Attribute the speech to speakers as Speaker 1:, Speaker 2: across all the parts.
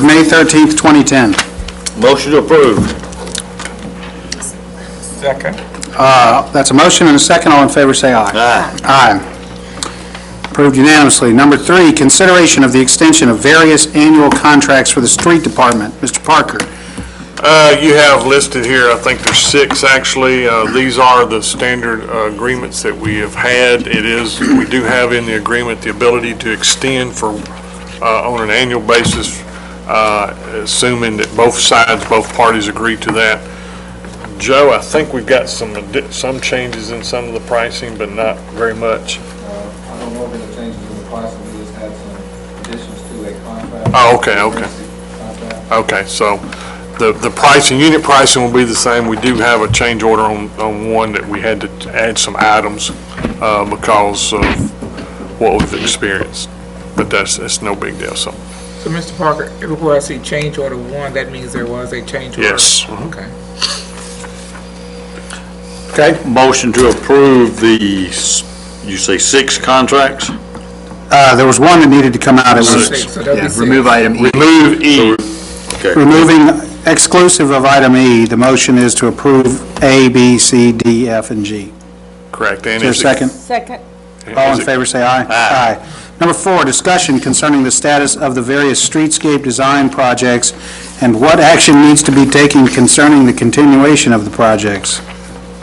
Speaker 1: of May 13th, 2010.
Speaker 2: Motion to approve.
Speaker 3: Second.
Speaker 1: That's a motion and a second. All in favor, say aye.
Speaker 2: Aye.
Speaker 1: Aye. Approved unanimously. Number 3, consideration of the extension of various annual contracts for the street department. Mr. Parker.
Speaker 4: You have listed here, I think there's 6 actually. These are the standard agreements that we have had. We do have in the agreement the ability to extend for, on an annual basis, assuming that both parties agree to that. Joe, I think we've got some changes in some of the pricing, but not very much.
Speaker 5: I don't know if there are changes in the pricing, we just had some additions to a contract.
Speaker 4: Oh, okay.
Speaker 5: Contract.
Speaker 4: Okay, so the pricing, unit pricing will be the same. We do have a change order on one that we had to add some items because of what we've experienced. But that's no big deal, so.
Speaker 3: So, Mr. Parker, everywhere I see change order 1, that means there was a change order?
Speaker 4: Yes.
Speaker 3: Okay.
Speaker 1: Okay.
Speaker 2: Motion to approve the, you say 6 contracts?
Speaker 1: There was one that needed to come out. It was
Speaker 3: 6, so that'll be 6.
Speaker 6: Remove item E.
Speaker 2: Remove E. Okay.
Speaker 1: removing exclusive of item E. The motion is to approve A, B, C, D, F, and G.
Speaker 4: Correct.
Speaker 1: Is there a second?
Speaker 7: Second.
Speaker 1: All in favor, say aye. Aye. Number 4, discussion concerning the status of the various streetscape design projects and what action needs to be taken concerning the continuation of the projects,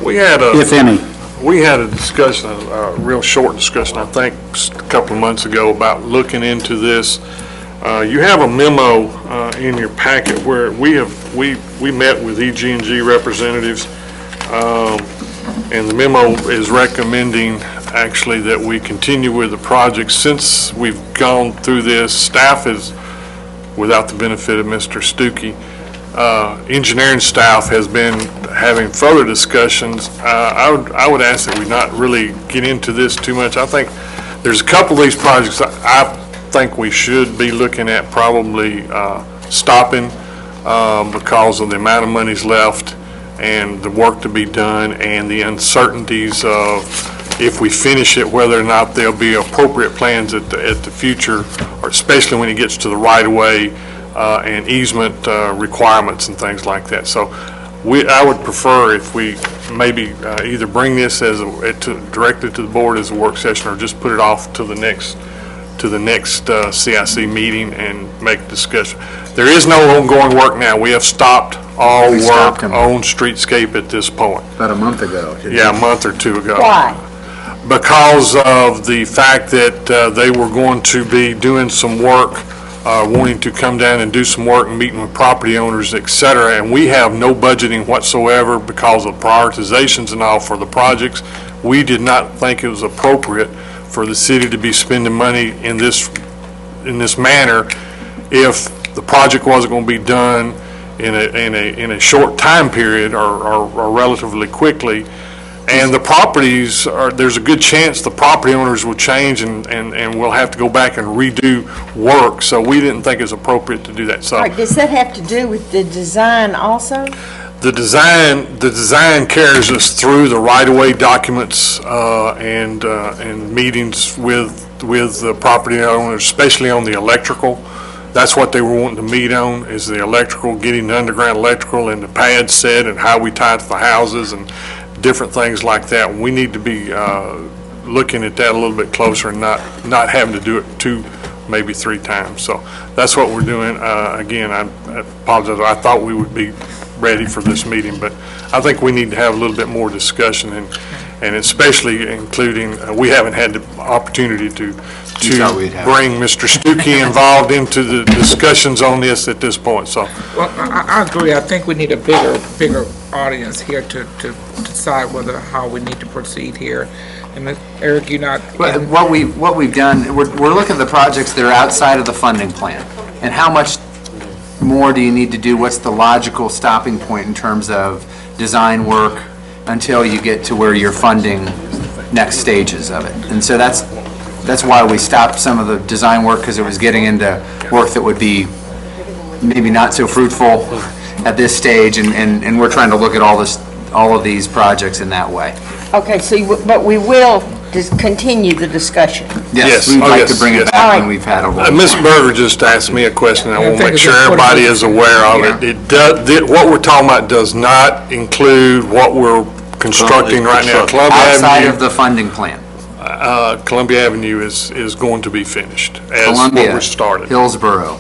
Speaker 4: We had
Speaker 1: if any.
Speaker 4: We had a discussion, a real short discussion, I think, a couple of months ago about looking into this. You have a memo in your packet where we met with EG&G representatives, and the memo is recommending actually that we continue with the project. Since we've gone through this, staff is, without the benefit of Mr. Stuckey, engineering staff has been having further discussions. I would ask that we not really get into this too much. I think there's a couple of these projects I think we should be looking at probably stopping because of the amount of money's left and the work to be done and the uncertainties of if we finish it, whether or not there'll be appropriate plans at the future, or especially when it gets to the right-of-way and easement requirements and things like that. So I would prefer if we maybe either bring this as directly to the board as a work session or just put it off to the next CIC meeting and make a discussion. There is no ongoing work now. We have stopped all
Speaker 6: We stopped
Speaker 4: work
Speaker 6: them.
Speaker 4: on streetscape at this point.
Speaker 6: About a month ago.
Speaker 4: Yeah, a month or 2 ago.
Speaker 7: Why?
Speaker 4: Because of the fact that they were going to be doing some work, wanting to come down and do some work and meeting with property owners, et cetera, and we have no budgeting whatsoever because of prioritizations and all for the projects. We did not think it was appropriate for the city to be spending money in this manner if the project wasn't going to be done in a short time period or relatively quickly. And the properties there's a good chance the property owners will change and we'll have to go back and redo work. So we didn't think it was appropriate to do that. So
Speaker 7: All right, does that have to do with the design also?
Speaker 4: the design carries us through the right-of-way documents and meetings with the property owners, especially on the electrical. That's what they were wanting to meet on, is the electrical, getting the underground electrical and the pad set and how we tie to the houses and different things like that. We need to be looking at that a little bit closer and not having to do it 2, maybe 3 times. So that's what we're doing. Again, I apologize. I thought we would be ready for this meeting, but I think we need to have a little bit more discussion and especially including, we haven't had the opportunity to
Speaker 6: thought we'd have.
Speaker 4: bring Mr. Stuckey involved into the discussions on this at this point. So
Speaker 3: Well, I agree. I think we need a bigger audience here to decide how we need to proceed here. And Eric, you're not...
Speaker 6: But what we've done, we're looking at the projects that are outside of the funding plan, and how much more do you need to do? What's the logical stopping point in terms of design work until you get to where you're funding next stages of it? And so that's why we stopped some of the design work, because it was getting into work that would be maybe not so fruitful at this stage, and we're trying to look at all of these projects in that way.
Speaker 7: Okay, so, but we will continue the discussion.
Speaker 6: Yes,
Speaker 4: Yes.
Speaker 6: we'd
Speaker 4: Oh,
Speaker 6: like
Speaker 4: yes,
Speaker 6: to bring it
Speaker 4: yes.
Speaker 6: back when we've had a roll.
Speaker 4: Ms. Berger just asked me a question, I
Speaker 3: I
Speaker 4: want to
Speaker 3: think
Speaker 4: make
Speaker 3: it's
Speaker 4: sure
Speaker 3: important.
Speaker 4: everybody is aware of it. It does, what we're talking about does not include what we're constructing right now.
Speaker 6: Outside of the funding plan.
Speaker 4: Columbia Avenue is going to be finished as what
Speaker 6: Columbia,
Speaker 4: we're started.
Speaker 6: Hillsborough,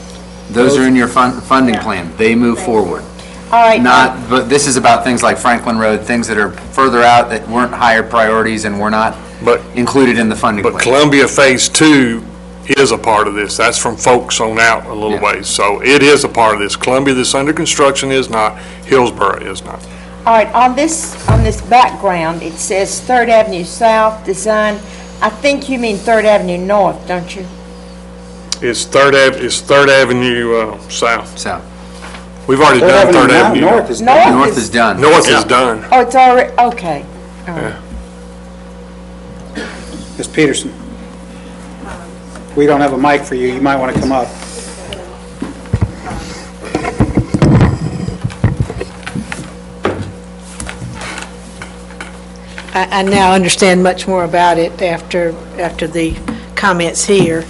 Speaker 6: those are in your funding plan. They move forward.
Speaker 7: All right.
Speaker 6: Not, but this is about things like Franklin Road, things that are further out that weren't higher priorities and were not
Speaker 4: But,
Speaker 6: included in the funding
Speaker 4: but
Speaker 6: plan.
Speaker 4: Columbia Phase 2 is a part of this. That's from folks on out a little
Speaker 6: Yeah.
Speaker 4: ways. So it is a part of this. Columbia that's under construction is not, Hillsborough is not.
Speaker 7: All right, on this background, it says Third Avenue South design. I think you mean Third Avenue North, don't you?
Speaker 4: It's Third Avenue South.
Speaker 6: So,
Speaker 4: We've already done Third Avenue.
Speaker 1: North is
Speaker 6: north is done.
Speaker 4: North is done.
Speaker 7: Oh, it's already, okay. All right.
Speaker 1: Ms. Peterson. We don't have a mic for you, you might want to come up.
Speaker 8: I now understand much more about it after the comments here.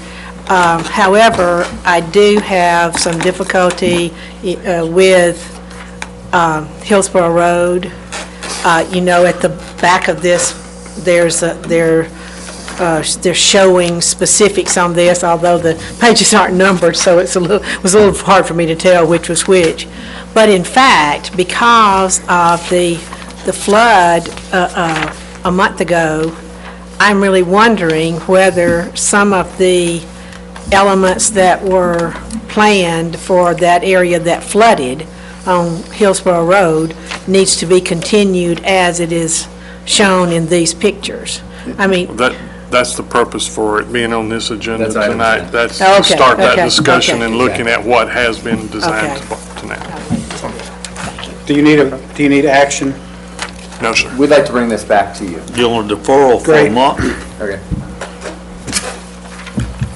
Speaker 8: However, I do have some difficulty with Hillsborough Road. At the back of this, they're showing specifics on this, although the pages aren't numbered, so it was a little hard for me to tell which was which. But in fact, because of the flood a month ago, I'm really wondering whether some of the elements that were planned for that area that flooded on Hillsborough Road needs to be continued as it is shown in these pictures. I mean,
Speaker 4: That's the purpose for it being on this agenda
Speaker 6: That's item
Speaker 4: tonight.
Speaker 6: 10.
Speaker 4: That's
Speaker 8: Okay,
Speaker 4: to start that
Speaker 8: okay,
Speaker 4: discussion
Speaker 8: okay.
Speaker 4: and looking at what has been designed
Speaker 8: Okay.
Speaker 4: to now.
Speaker 1: Do you need action?
Speaker 4: No, sir.
Speaker 6: We'd like to bring this back to you.
Speaker 2: You want a deferral for
Speaker 1: Great.
Speaker 2: a month?
Speaker 6: Okay.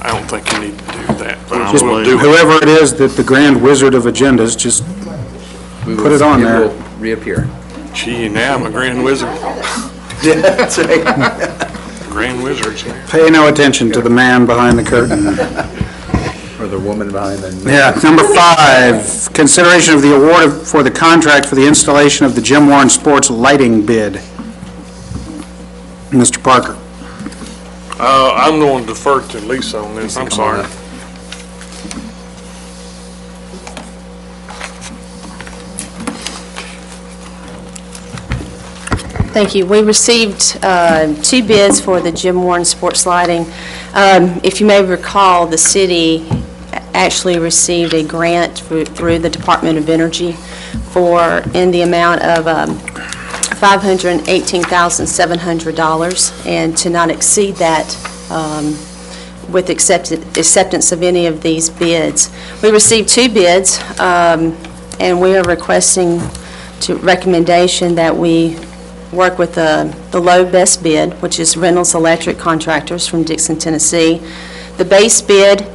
Speaker 4: I don't think you need to do that, but I
Speaker 1: Just
Speaker 4: will do it.
Speaker 1: whoever it is that the grand wizard of agendas, just Put it on there.
Speaker 6: will reappear.
Speaker 4: Gee, now I'm a grand wizard.
Speaker 6: That's right.
Speaker 4: Grand wizard's here.
Speaker 1: pay no attention to the man behind the curtain.
Speaker 6: Or the woman behind the...
Speaker 1: Yeah, number 5, consideration of the award for the contract for the installation of the Jim Warren Sports lighting bid. Mr. Parker.
Speaker 4: I'm going to defer to Lisa on this, I'm
Speaker 6: Come on
Speaker 4: sorry.
Speaker 6: up.
Speaker 9: Thank you. We received 2 bids for the Jim Warren Sports Lighting. If you may recall, the city actually received a grant through the Department of Energy in the amount of $518,700, and to not exceed that with acceptance of any of these bids. We received 2 bids, and we are requesting recommendation that we work with the low best bid, which is Reynolds Electric Contractors from Dixon, Tennessee. The base bid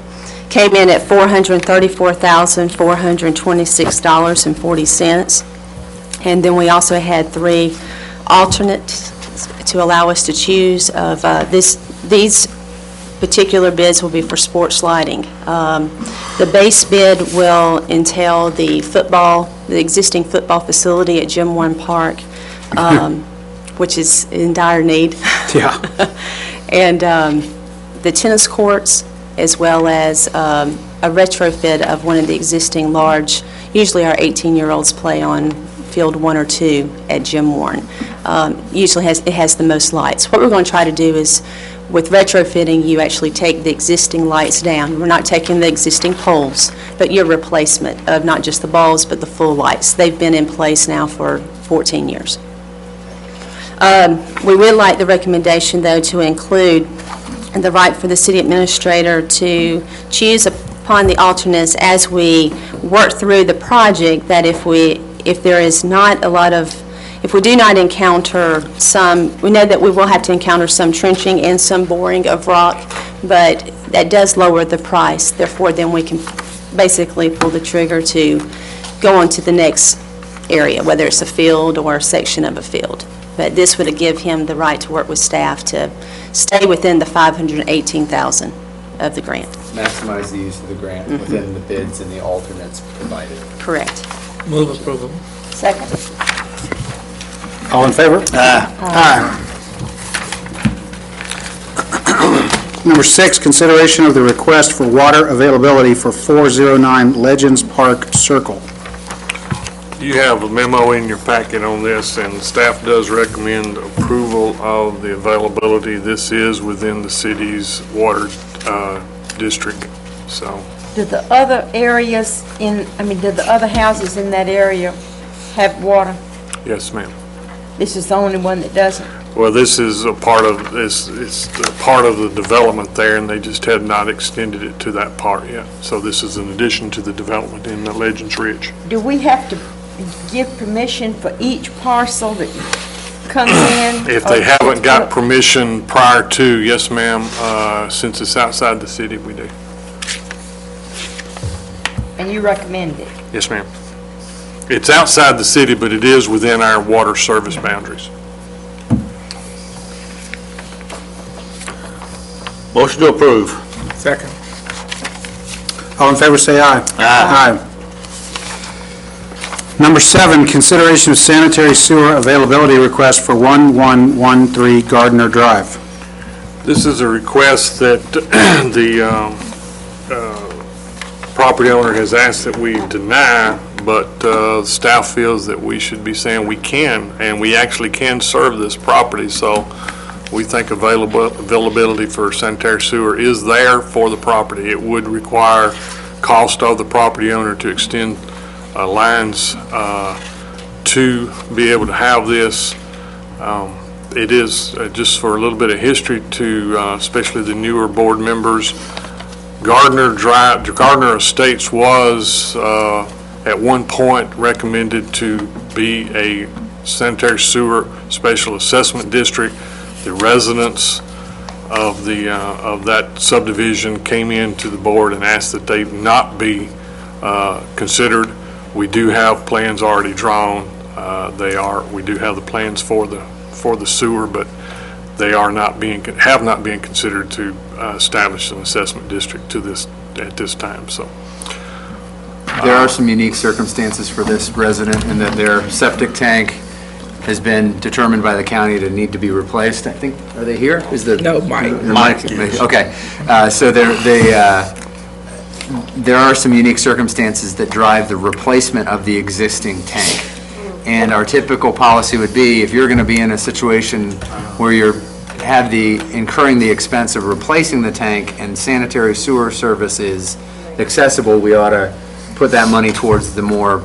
Speaker 9: came in at $434,426.40. And then we also had 3 alternates to allow us to choose of these particular bids will be for sports lighting. The base bid will entail the existing football facility at Jim Warren Park, which is in dire need.
Speaker 1: Yeah.
Speaker 9: And the tennis courts, as well as a retrofit of one of the existing large, usually our 18-year-olds play on field 1 or 2 at Jim Warren. Usually it has the most lights. What we're going to try to do is, with retrofitting, you actually take the existing lights down. We're not taking the existing poles, but your replacement of not just the bulbs, but the full lights. They've been in place now for 14 years. We would like the recommendation, though, to include the right for the city administrator to choose upon the alternates as we work through the project, that if we do not encounter we know that we will have to encounter some trenching and some boring of rock, but that does lower the price. Therefore, then we can basically pull the trigger to go on to the next area, whether it's a field or a section of a field. But this would give him the right to work with staff to stay within the $518,000 of the grant.
Speaker 6: Maximize the use of the grant within the bids and the alternates provided.
Speaker 9: Correct.
Speaker 3: Move approval.
Speaker 7: Second.
Speaker 1: All in favor? Aye. Number 6, consideration of the request for water availability for 409 Legends Park Circle.
Speaker 4: You have a memo in your packet on this, and staff does recommend approval of the availability. This is within the city's water district, so.
Speaker 7: Do the other areas do the other houses in that area have water?
Speaker 4: Yes, ma'am.
Speaker 7: This is the only one that doesn't?
Speaker 4: Well, this is a part of, it's a part of the development there, and they just have not extended it to that part yet. So this is in addition to the development in the Legends Ridge.
Speaker 7: Do we have to give permission for each parcel that comes in?
Speaker 4: If they haven't got permission prior to, yes, ma'am, since it's outside the city, we do.
Speaker 7: And you recommend it?
Speaker 4: Yes, ma'am. It's outside the city, but it is within our water service boundaries.
Speaker 2: Motion to approve.
Speaker 3: Second.
Speaker 1: All in favor, say aye. Aye. Number 7, consideration of sanitary sewer availability request for 1113 Gardner Drive.
Speaker 4: This is a request that the property owner has asked that we deny, but staff feels that we should be saying we can, and we actually can serve this property, so we think availability for sanitary sewer is there for the property. It would require cost of the property owner to extend lines to be able to have this. It is, just for a little bit of history to especially the newer board members, Gardner Estates was at one point recommended to be a sanitary sewer special assessment district. The residents of that subdivision came into the board and asked that they not be considered. We do have plans already drawn. We do have the plans for the sewer, but they have not been considered to establish an assessment district at this time. So
Speaker 6: There are some unique circumstances for this resident in that their septic tank has been determined by the county to need to be replaced. I think, are they here? Is the
Speaker 3: No, Mike.
Speaker 6: the mic? Okay. So there are some unique circumstances that drive the replacement of the existing tank. And our typical policy would be, if you're going to be in a situation where you're incurring the expense of replacing the tank and sanitary sewer service is accessible, we ought to put that money towards the more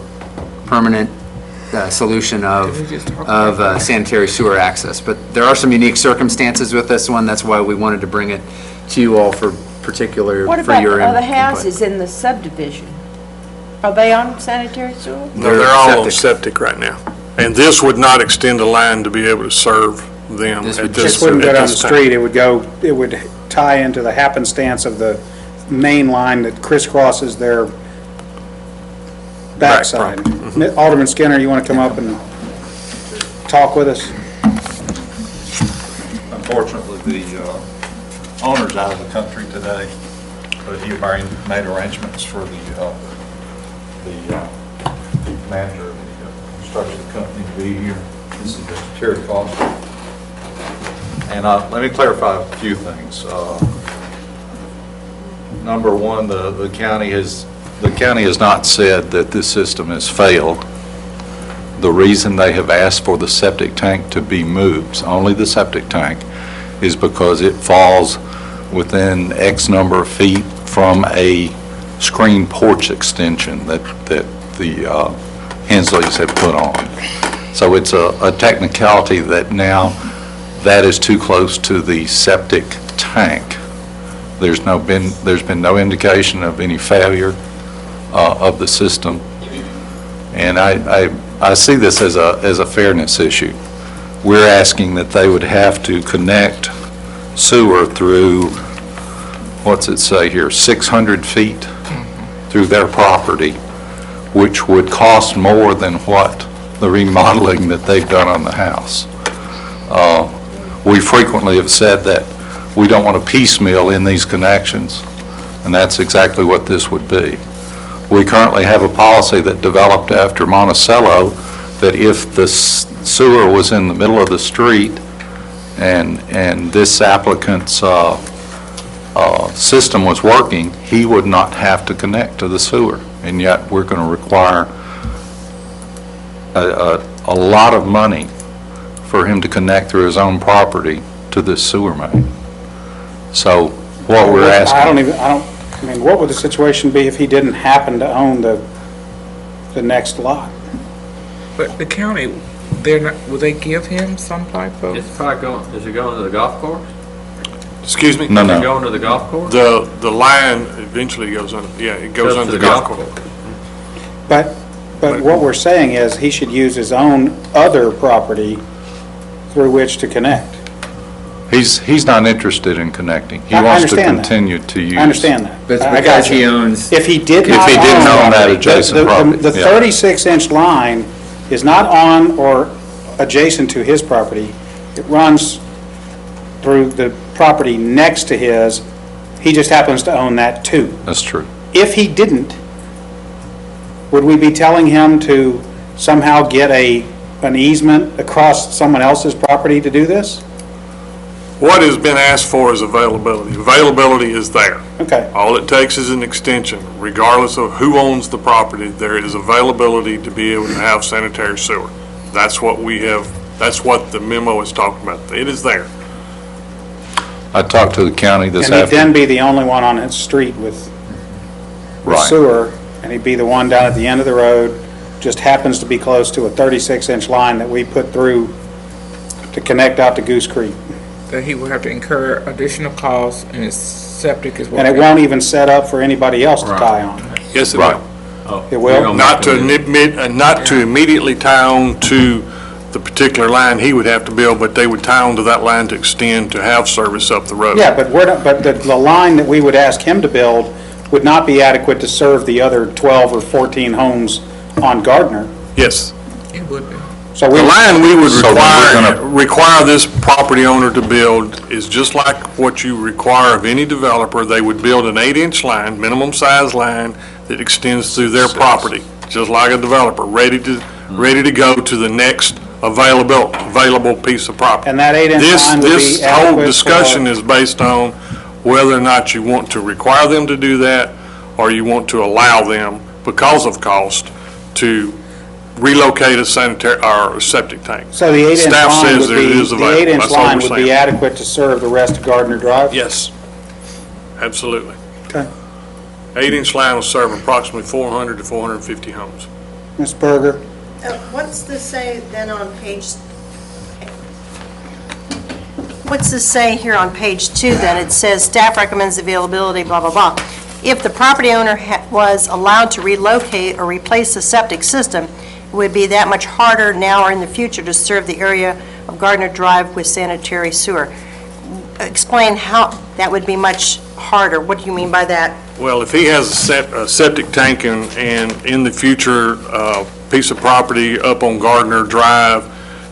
Speaker 6: permanent solution of sanitary sewer access. But there are some unique circumstances with this one. That's why we wanted to bring it to you all for particular,
Speaker 7: What
Speaker 6: for
Speaker 7: about
Speaker 6: your
Speaker 7: the other
Speaker 6: input.
Speaker 7: houses in the subdivision? Are they on sanitary sewer?
Speaker 4: they're all on septic right now. And this would not extend a line to be able to serve them
Speaker 6: This
Speaker 4: at
Speaker 6: would
Speaker 4: this
Speaker 1: This wouldn't go
Speaker 4: at
Speaker 1: down the
Speaker 4: this time.
Speaker 1: street, it would tie into the happenstance of the main line that crisscrosses their backside. Alderman Skinner, you want to come up and talk with us?
Speaker 10: Unfortunately, the owner's out of the country today, but he made arrangements for the manager of the construction company to be here. This is Terry Foster. And let me clarify a few things. Number one, the county has not said that this system has failed. The reason they have asked for the septic tank to be moved, only the septic tank, is because it falls within X number of feet from a screen porch extension that the Hensleys have put on. So it's a technicality that now that is too close to the septic tank. There's been no indication of any failure of the system, and I see this as a fairness issue. We're asking that they would have to connect sewer through, what's it say here, 600 feet through their property, which would cost more than what the remodeling that they've done on the house. We frequently have said that we don't want to piecemeal in these connections, and that's exactly what this would be. We currently have a policy that developed after Monticello that if the sewer was in the middle of the street and this applicant's system was working, he would not have to connect to the sewer. And yet, we're going to require a lot of money for him to connect through his own property to this sewer main. So what we're asking...
Speaker 1: I mean, what would the situation be if he didn't happen to own the next lot?
Speaker 3: But the county, they're not, will they give him some type of?
Speaker 5: It's probably going, is it going to the golf course?
Speaker 4: Excuse me?
Speaker 10: No,
Speaker 5: Is it
Speaker 10: no.
Speaker 5: going to the golf course?
Speaker 4: The line eventually goes under, yeah, it goes under the golf course.
Speaker 1: But what we're saying is he should use his own other property through which to connect.
Speaker 10: He's not interested in connecting. He
Speaker 1: I
Speaker 10: wants to
Speaker 1: understand that.
Speaker 10: continue to use...
Speaker 1: I understand that.
Speaker 5: But
Speaker 1: I
Speaker 5: because
Speaker 1: got you.
Speaker 5: he owns,
Speaker 1: If he did
Speaker 10: If
Speaker 1: not
Speaker 10: he didn't own that
Speaker 1: property,
Speaker 10: adjacent property,
Speaker 1: The
Speaker 10: yeah.
Speaker 1: 36-inch line is not on or adjacent to his property. It runs through the property next to his. He just happens to own that too.
Speaker 10: That's true.
Speaker 1: If he didn't, would we be telling him to somehow get an easement across someone else's property to do this?
Speaker 4: What has been asked for is availability. Availability is there.
Speaker 1: Okay.
Speaker 4: All it takes is an extension. Regardless of who owns the property, there is availability to be able to have sanitary sewer. That's what we have, that's what the memo is talking about. It is there.
Speaker 10: I talked to the county this
Speaker 1: And he'd then
Speaker 10: afternoon.
Speaker 1: be the only one on his street with
Speaker 10: Right.
Speaker 1: sewer, and he'd be the one down at the end of the road, just happens to be close to a 36-inch line that we put through to connect out to Goose Creek.
Speaker 3: That he would have to incur additional costs and his septic is.
Speaker 1: And it won't even set up for anybody else to tie on.
Speaker 4: Yes, it
Speaker 10: Right.
Speaker 4: will.
Speaker 1: It will?
Speaker 4: Not to not to immediately tie on to the particular line he would have to build, but they would tie on to that line to extend to have service up the road.
Speaker 1: Yeah, but we're not, but the line that we would ask him to build would not be adequate to serve the other 12 or 14 homes on Gardner.
Speaker 4: Yes.
Speaker 3: It would be.
Speaker 1: So we,
Speaker 4: The line we would
Speaker 10: So then we're
Speaker 4: require this property owner to build is just like what you require of any developer. They would build an 8-inch line, minimum size line, that extends through their property, just like a developer, ready to go to the next available piece of property.
Speaker 1: and that 8-inch line would be
Speaker 4: This whole
Speaker 1: adequate
Speaker 4: discussion
Speaker 1: for,
Speaker 4: is based on whether or not you want to require them to do that, or you want to allow them, because of cost, to relocate a sanitary, or a septic tank.
Speaker 1: so the 8-inch
Speaker 4: Staff
Speaker 1: line
Speaker 4: says
Speaker 1: would
Speaker 4: that it
Speaker 1: be,
Speaker 4: is
Speaker 1: the
Speaker 4: available.
Speaker 1: 8-inch
Speaker 4: That's all
Speaker 1: line
Speaker 4: we're
Speaker 1: would be
Speaker 4: saying.
Speaker 1: adequate to serve the rest of Gardner Drive?
Speaker 4: Yes, absolutely.
Speaker 1: Okay.
Speaker 4: 8-inch line will serve approximately 400 to 450 homes.
Speaker 1: Ms. Berger?
Speaker 11: What's this say then on page, what's this say here on page 2 then? It says staff recommends availability, blah, blah, blah. If the property owner was allowed to relocate or replace the septic system, it would be that much harder now or in the future to serve the area of Gardner Drive with sanitary sewer. Explain how that would be much harder. What do you mean by that?
Speaker 4: Well, if he has a septic tank and in the future, piece of property up on Gardner Drive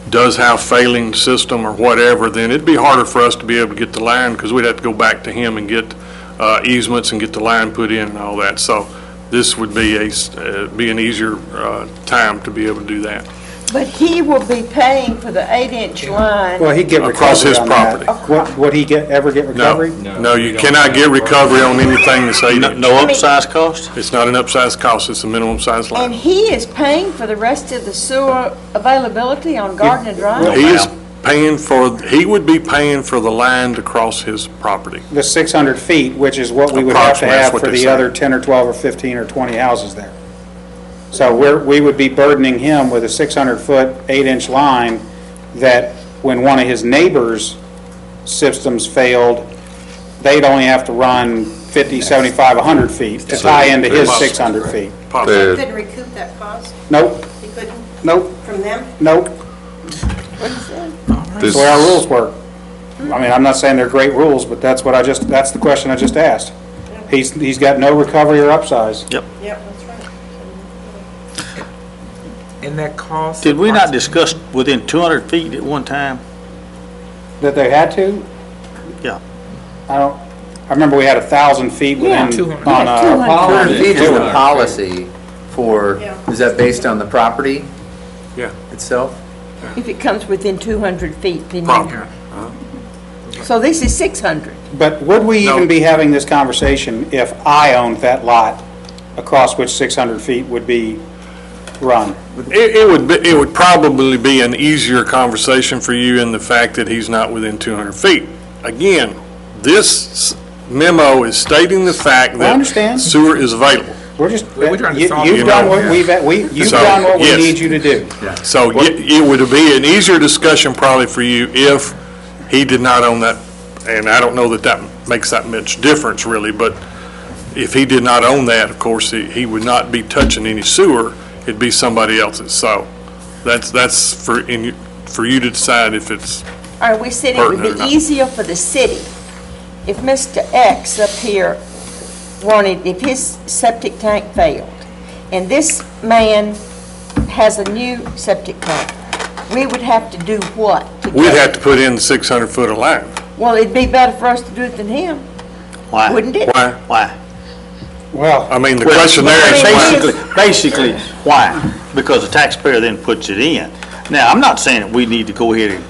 Speaker 4: does have failing system or whatever, then it'd be harder for us to be able to get the line, because we'd have to go back to him and get easements and get the line put in and all that. So this would be an easier time to be able to do that.
Speaker 7: But he will be paying for the 8-inch line.
Speaker 1: Well, he'd get recovery
Speaker 4: Across his
Speaker 1: on that.
Speaker 4: property.
Speaker 1: Would he ever get
Speaker 4: No,
Speaker 1: recovery?
Speaker 4: no, you cannot get recovery on anything that's 8-inch.
Speaker 2: No upsize cost?
Speaker 4: It's not an upsized cost, it's a minimum size
Speaker 7: And
Speaker 4: line.
Speaker 7: he is paying for the rest of the sewer availability on Gardner Drive?
Speaker 4: He is he would be paying for the line to cross his property.
Speaker 1: The 600 feet, which is what we would have to
Speaker 4: Approximately, that's
Speaker 1: have
Speaker 4: what
Speaker 1: for
Speaker 4: they're
Speaker 1: the
Speaker 4: saying.
Speaker 1: other 10 or 12 or 15 or 20 houses there. So we would be burdening him with a 600-foot, 8-inch line that when one of his neighbors' systems failed, they'd only have to run 50, 75, 100 feet to tie into his 600 feet.
Speaker 4: Possibly.
Speaker 11: He couldn't recoup that cost?
Speaker 1: Nope,
Speaker 11: He couldn't
Speaker 1: nope,
Speaker 11: from them?
Speaker 1: nope. That's the way our rules work. I mean, I'm not saying they're great rules, but that's the question I just asked. He's got no recovery or upsize.
Speaker 2: Yep.
Speaker 11: Yep, that's right.
Speaker 3: And that cost.
Speaker 2: Did we not discuss within 200 feet at one time?
Speaker 1: that they had to?
Speaker 2: Yeah.
Speaker 1: I remember we had 1,000 feet
Speaker 7: Yeah,
Speaker 1: within,
Speaker 3: 200.
Speaker 1: on,
Speaker 6: 200 feet is the
Speaker 1: 200.
Speaker 6: policy for, is that based on the property
Speaker 4: Yeah.
Speaker 6: itself?
Speaker 7: If it comes within 200 feet, then
Speaker 4: Property.
Speaker 7: you... So this is 600.
Speaker 1: But would we
Speaker 4: No.
Speaker 1: even be having this conversation if I owned that lot across which 600 feet would be run?
Speaker 4: It would probably be an easier conversation for you in the fact that he's not within 200 feet. Again, this memo is stating the fact
Speaker 1: I
Speaker 4: that
Speaker 1: understand.
Speaker 4: sewer is available.
Speaker 1: We're just,
Speaker 3: We're trying to
Speaker 1: you-
Speaker 3: solve
Speaker 1: you've
Speaker 3: it.
Speaker 1: done what you've
Speaker 4: So,
Speaker 1: done what we
Speaker 4: yes.
Speaker 1: need you to do.
Speaker 4: So it would be an easier discussion probably for you if he did not own that, and I don't know that that makes that much difference really, but if he did not own that, of course, he would not be touching any sewer, it'd be somebody else's. So that's for you to decide if it's,
Speaker 7: All right, we said it would
Speaker 4: Pertinent or
Speaker 7: be
Speaker 4: not.
Speaker 7: easier for the city if Mr. X up here wanted, if his septic tank failed, and this man has a new septic tank, we would have to do what?
Speaker 4: we'd have to put in the 600-foot of line.
Speaker 7: Well, it'd be better for us to do it than him,
Speaker 2: Why?
Speaker 7: wouldn't it?
Speaker 4: Why?
Speaker 2: Why?
Speaker 1: Well,
Speaker 4: I mean, the
Speaker 2: Well,
Speaker 4: question there is why.
Speaker 2: Basically, why? Because the taxpayer then puts it in. Now, I'm not saying that we need to go ahead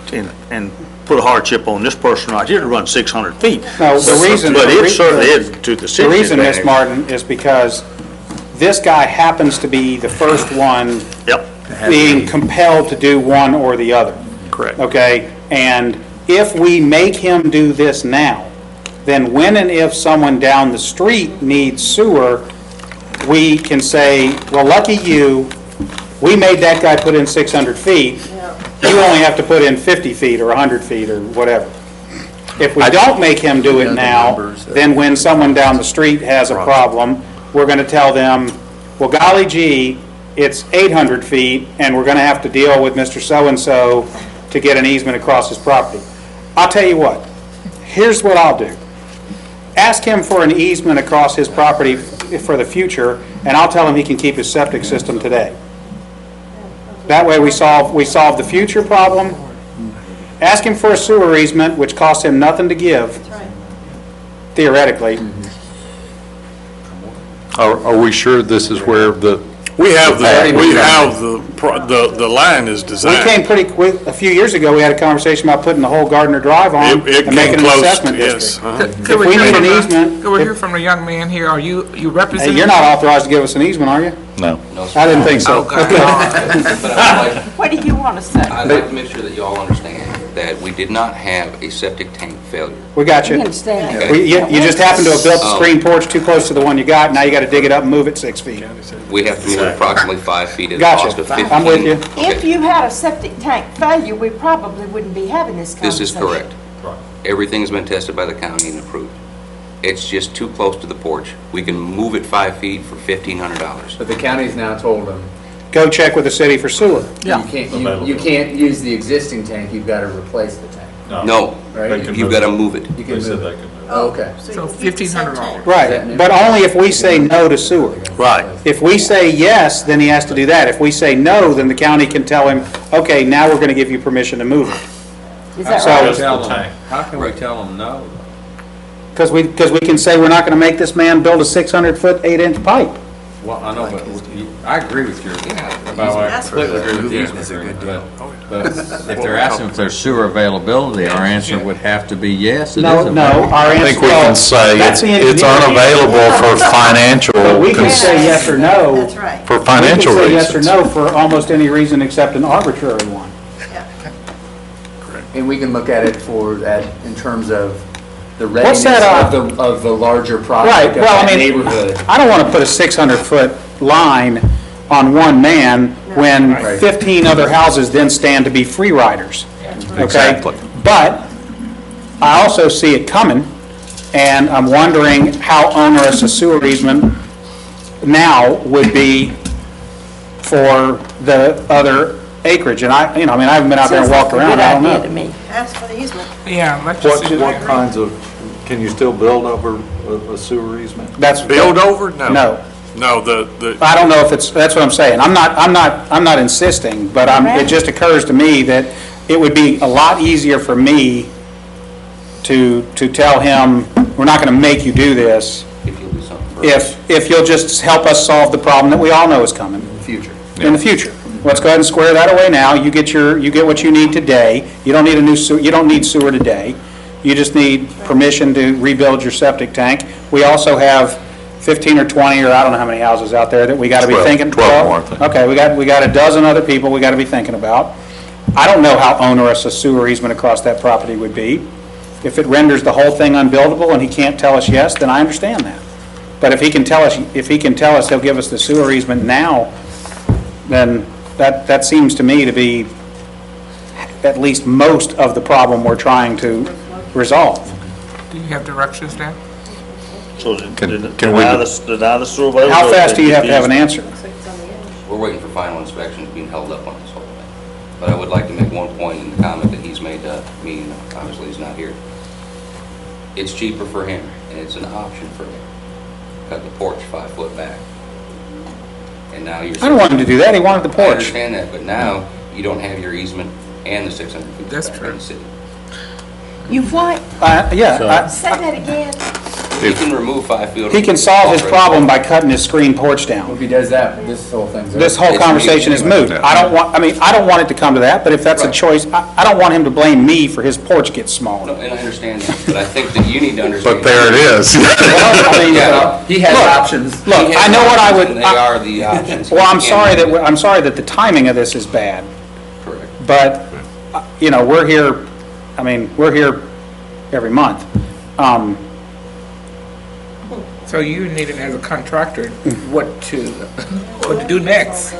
Speaker 2: and put a hardship on this person right here to run 600 feet.
Speaker 1: No, the reason-
Speaker 2: But it certainly is to the city.
Speaker 1: the reason, Miss
Speaker 2: advantage.
Speaker 1: Martin, is because this guy happens to be the first one
Speaker 2: Yep.
Speaker 1: being compelled to do one or the other.
Speaker 4: Correct.
Speaker 1: Okay? And if we make him do this now, then when and if someone down the street needs sewer, we can say, well, lucky you, we made that guy put in 600 feet. You only have to put in 50 feet or 100 feet or whatever. If we don't make him do it now, then when someone down the street has a problem, we're going to tell them, well, golly gee, it's 800 feet, and we're going to have to deal with Mr. So-and-so to get an easement across his property. I'll tell you what, here's what I'll do. Ask him for an easement across his property for the future, and I'll tell him he can keep his septic system today. That way we solve the future problem. Ask him for a sewer easement, which costs him nothing to give, theoretically.
Speaker 10: Are we sure this is where the,
Speaker 4: We have the line is
Speaker 1: We
Speaker 4: designed.
Speaker 1: came a few years ago, we had a conversation about putting the whole Gardner Drive on
Speaker 4: It
Speaker 1: and making
Speaker 4: came
Speaker 1: an
Speaker 4: close,
Speaker 1: assessment
Speaker 4: yes.
Speaker 1: district.
Speaker 4: uh-huh.
Speaker 1: If we need an easement,
Speaker 3: Could we hear from the young man here? Are you
Speaker 1: hey,
Speaker 3: representing?
Speaker 1: you're not authorized to give us an easement, are you?
Speaker 10: no?
Speaker 1: I didn't think so.
Speaker 3: Oh, God.
Speaker 12: But I'd like,
Speaker 7: What do you want to say?
Speaker 12: I'd like to make sure that you all understand that we did not have a septic tank failure.
Speaker 1: We got
Speaker 7: We
Speaker 1: you.
Speaker 7: understand that.
Speaker 1: You just happened to have built the screen porch too close to the one you got, now you got to dig it up and move it 6 feet.
Speaker 12: We have to move it approximately 5 feet at a
Speaker 1: Gotcha.
Speaker 12: cost of 15.
Speaker 1: I'm with you.
Speaker 12: Okay.
Speaker 7: If you had a septic tank failure, we probably wouldn't be having this
Speaker 12: This
Speaker 7: conversation.
Speaker 12: is correct. Everything's been tested by the county and approved. It's just too close to the porch. We can move it 5 feet for $1,500.
Speaker 6: But the county's now told them,
Speaker 1: Go check with the city for sewer.
Speaker 6: you can't use the existing tank, you've got to replace the tank.
Speaker 12: No,
Speaker 6: Right?
Speaker 12: you've got to move it.
Speaker 6: You can move it. Okay.
Speaker 3: So $1,500.
Speaker 1: Right, but only if we say no to sewer.
Speaker 2: Right.
Speaker 1: If we say yes, then he has to do that. If we say no, then the county can tell him, okay, now we're going to give you permission to move it.
Speaker 7: Is that
Speaker 1: So-
Speaker 7: right?
Speaker 5: How can we tell them no?
Speaker 1: Because we can say, we're not going to make this man build a 600-foot, 8-inch pipe.
Speaker 5: Well, I know, but I agree with you. I completely agree with you. But if they're asking if there's sewer availability, our answer would have to be yes, it is
Speaker 1: No,
Speaker 5: available.
Speaker 1: no, our
Speaker 10: I
Speaker 1: answer...
Speaker 10: think we can say
Speaker 1: That's the
Speaker 10: it's
Speaker 1: engineer.
Speaker 10: unavailable for financial,
Speaker 1: But we can say yes or no.
Speaker 11: That's right.
Speaker 10: for financial
Speaker 1: We can say yes or
Speaker 10: reasons.
Speaker 1: no for almost any reason except an arbitrary one.
Speaker 6: And we can look at it for that in terms of the
Speaker 1: What's
Speaker 6: readiness
Speaker 1: that,
Speaker 6: of the larger
Speaker 1: Right,
Speaker 6: project of
Speaker 1: well, I
Speaker 6: that
Speaker 1: mean,
Speaker 6: neighborhood.
Speaker 1: I don't want to put a 600-foot line on one man when
Speaker 6: Right.
Speaker 1: 15 other houses then stand to be free riders. Okay?
Speaker 10: Exactly.
Speaker 1: But I also see it coming, and I'm wondering how onerous a sewer easement now would be for the other acreage. And I haven't been out there and walked around, I don't
Speaker 7: Sounds like a good
Speaker 1: know.
Speaker 7: idea to me.
Speaker 11: Ask for the easement.
Speaker 3: Yeah, let's just.
Speaker 10: What kinds of, can you still build over a sewer easement?
Speaker 1: That's
Speaker 4: Build over? No.
Speaker 1: No.
Speaker 4: No, the,
Speaker 1: I don't know if it's, that's what I'm saying. I'm not insisting, but it just occurs to me that it would be a lot easier for me to tell him, we're not going to make you do this,
Speaker 12: If you'll do something for us.
Speaker 1: if you'll just help us solve the problem that we all know is coming
Speaker 6: Future.
Speaker 1: in the future. Let's go ahead and square that away now. You get what you need today. You don't need a new sewer, you don't need sewer today. You just need permission to rebuild your septic tank. We also have 15 or 20, or I don't know how many houses out there that we got to be
Speaker 10: 12
Speaker 1: thinking.
Speaker 10: 12 more, I think.
Speaker 1: Okay, we got a dozen other people we got to be thinking about. I don't know how onerous a sewer easement across that property would be. If it renders the whole thing unbuildable and he can't tell us yes, then I understand that. But if he can tell us he'll give us the sewer easement now, then that seems to me to be at least most of the problem we're trying to resolve.
Speaker 3: Do you have directions now?
Speaker 2: So
Speaker 10: Can we-
Speaker 2: deny the sewer availability.
Speaker 1: How fast do you have to have an answer?
Speaker 12: We're waiting for final inspections being held up on this whole thing. But I would like to make one point in the comment that he's made to me, obviously he's not here. It's cheaper for him, and it's an option for him. Cut the porch 5 foot back. And now you're.
Speaker 1: I don't want him to do that, he wanted the
Speaker 12: I
Speaker 1: porch.
Speaker 12: understand that, but now you don't have your easement and the 600 feet
Speaker 3: That's
Speaker 12: back
Speaker 3: true.
Speaker 12: in the city.
Speaker 7: You what?
Speaker 1: Yeah,
Speaker 7: Say that again.
Speaker 12: He can remove 5 feet.
Speaker 1: he can solve his problem by cutting his screen porch down.
Speaker 6: If he does that, this whole thing's.
Speaker 1: This whole conversation is moot. I don't want it to come to that, but if that's a choice, I don't want him to blame me for his porch gets
Speaker 12: No,
Speaker 1: smaller.
Speaker 12: and I understand that, but I think that you need to understand.
Speaker 10: But there it is.
Speaker 1: Well, I mean,
Speaker 12: Yeah.
Speaker 6: He has
Speaker 1: Look,
Speaker 6: options.
Speaker 1: Look,
Speaker 12: He
Speaker 1: I
Speaker 12: has
Speaker 1: know what I
Speaker 12: options,
Speaker 1: would,
Speaker 12: and they are the options.
Speaker 1: well, I'm
Speaker 12: He
Speaker 1: sorry
Speaker 12: can't do
Speaker 1: I'm sorry that the timing of this is bad,
Speaker 12: Correct.
Speaker 1: but, we're here, we're here every month.
Speaker 3: So you need it as a contractor, what to do next?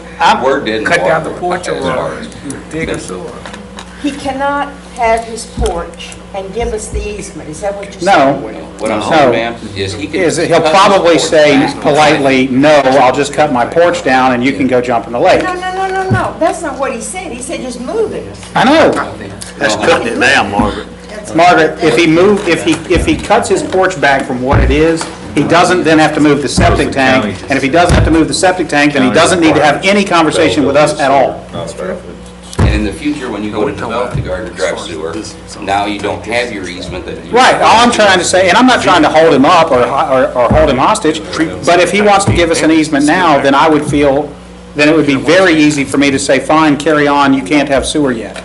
Speaker 12: We're dead in the
Speaker 3: Cut down the
Speaker 12: water
Speaker 3: porch
Speaker 12: as far
Speaker 3: or
Speaker 12: as-
Speaker 3: dig a sewer?
Speaker 7: He cannot have his porch and give us the easement, is that what you're
Speaker 1: No.
Speaker 7: saying?
Speaker 12: What I'm
Speaker 1: No.
Speaker 12: saying, ma'am, is he can.
Speaker 1: He'll
Speaker 12: cut his
Speaker 1: probably
Speaker 12: porch
Speaker 1: say
Speaker 12: back.
Speaker 1: politely, no, I'll just cut my porch down and you can go jump in the lake.
Speaker 7: No, that's not what he said, he said just move it.
Speaker 1: I know.
Speaker 2: That's cutting it down, Margaret.
Speaker 1: Margaret, if he cuts his porch back from what it is, he doesn't then have to move the septic tank, and if he doesn't have to move the septic tank, then he doesn't need to have any conversation with us at all.
Speaker 12: And in the future, when you go to develop the Gardner Drive sewer, now you don't have your easement that you.
Speaker 1: Right, all I'm trying to say, and I'm not trying to hold him up or hold him hostage, but if he wants to give us an easement now, then I would feel, then it would be very easy for me to say, fine, carry on, you can't have sewer yet.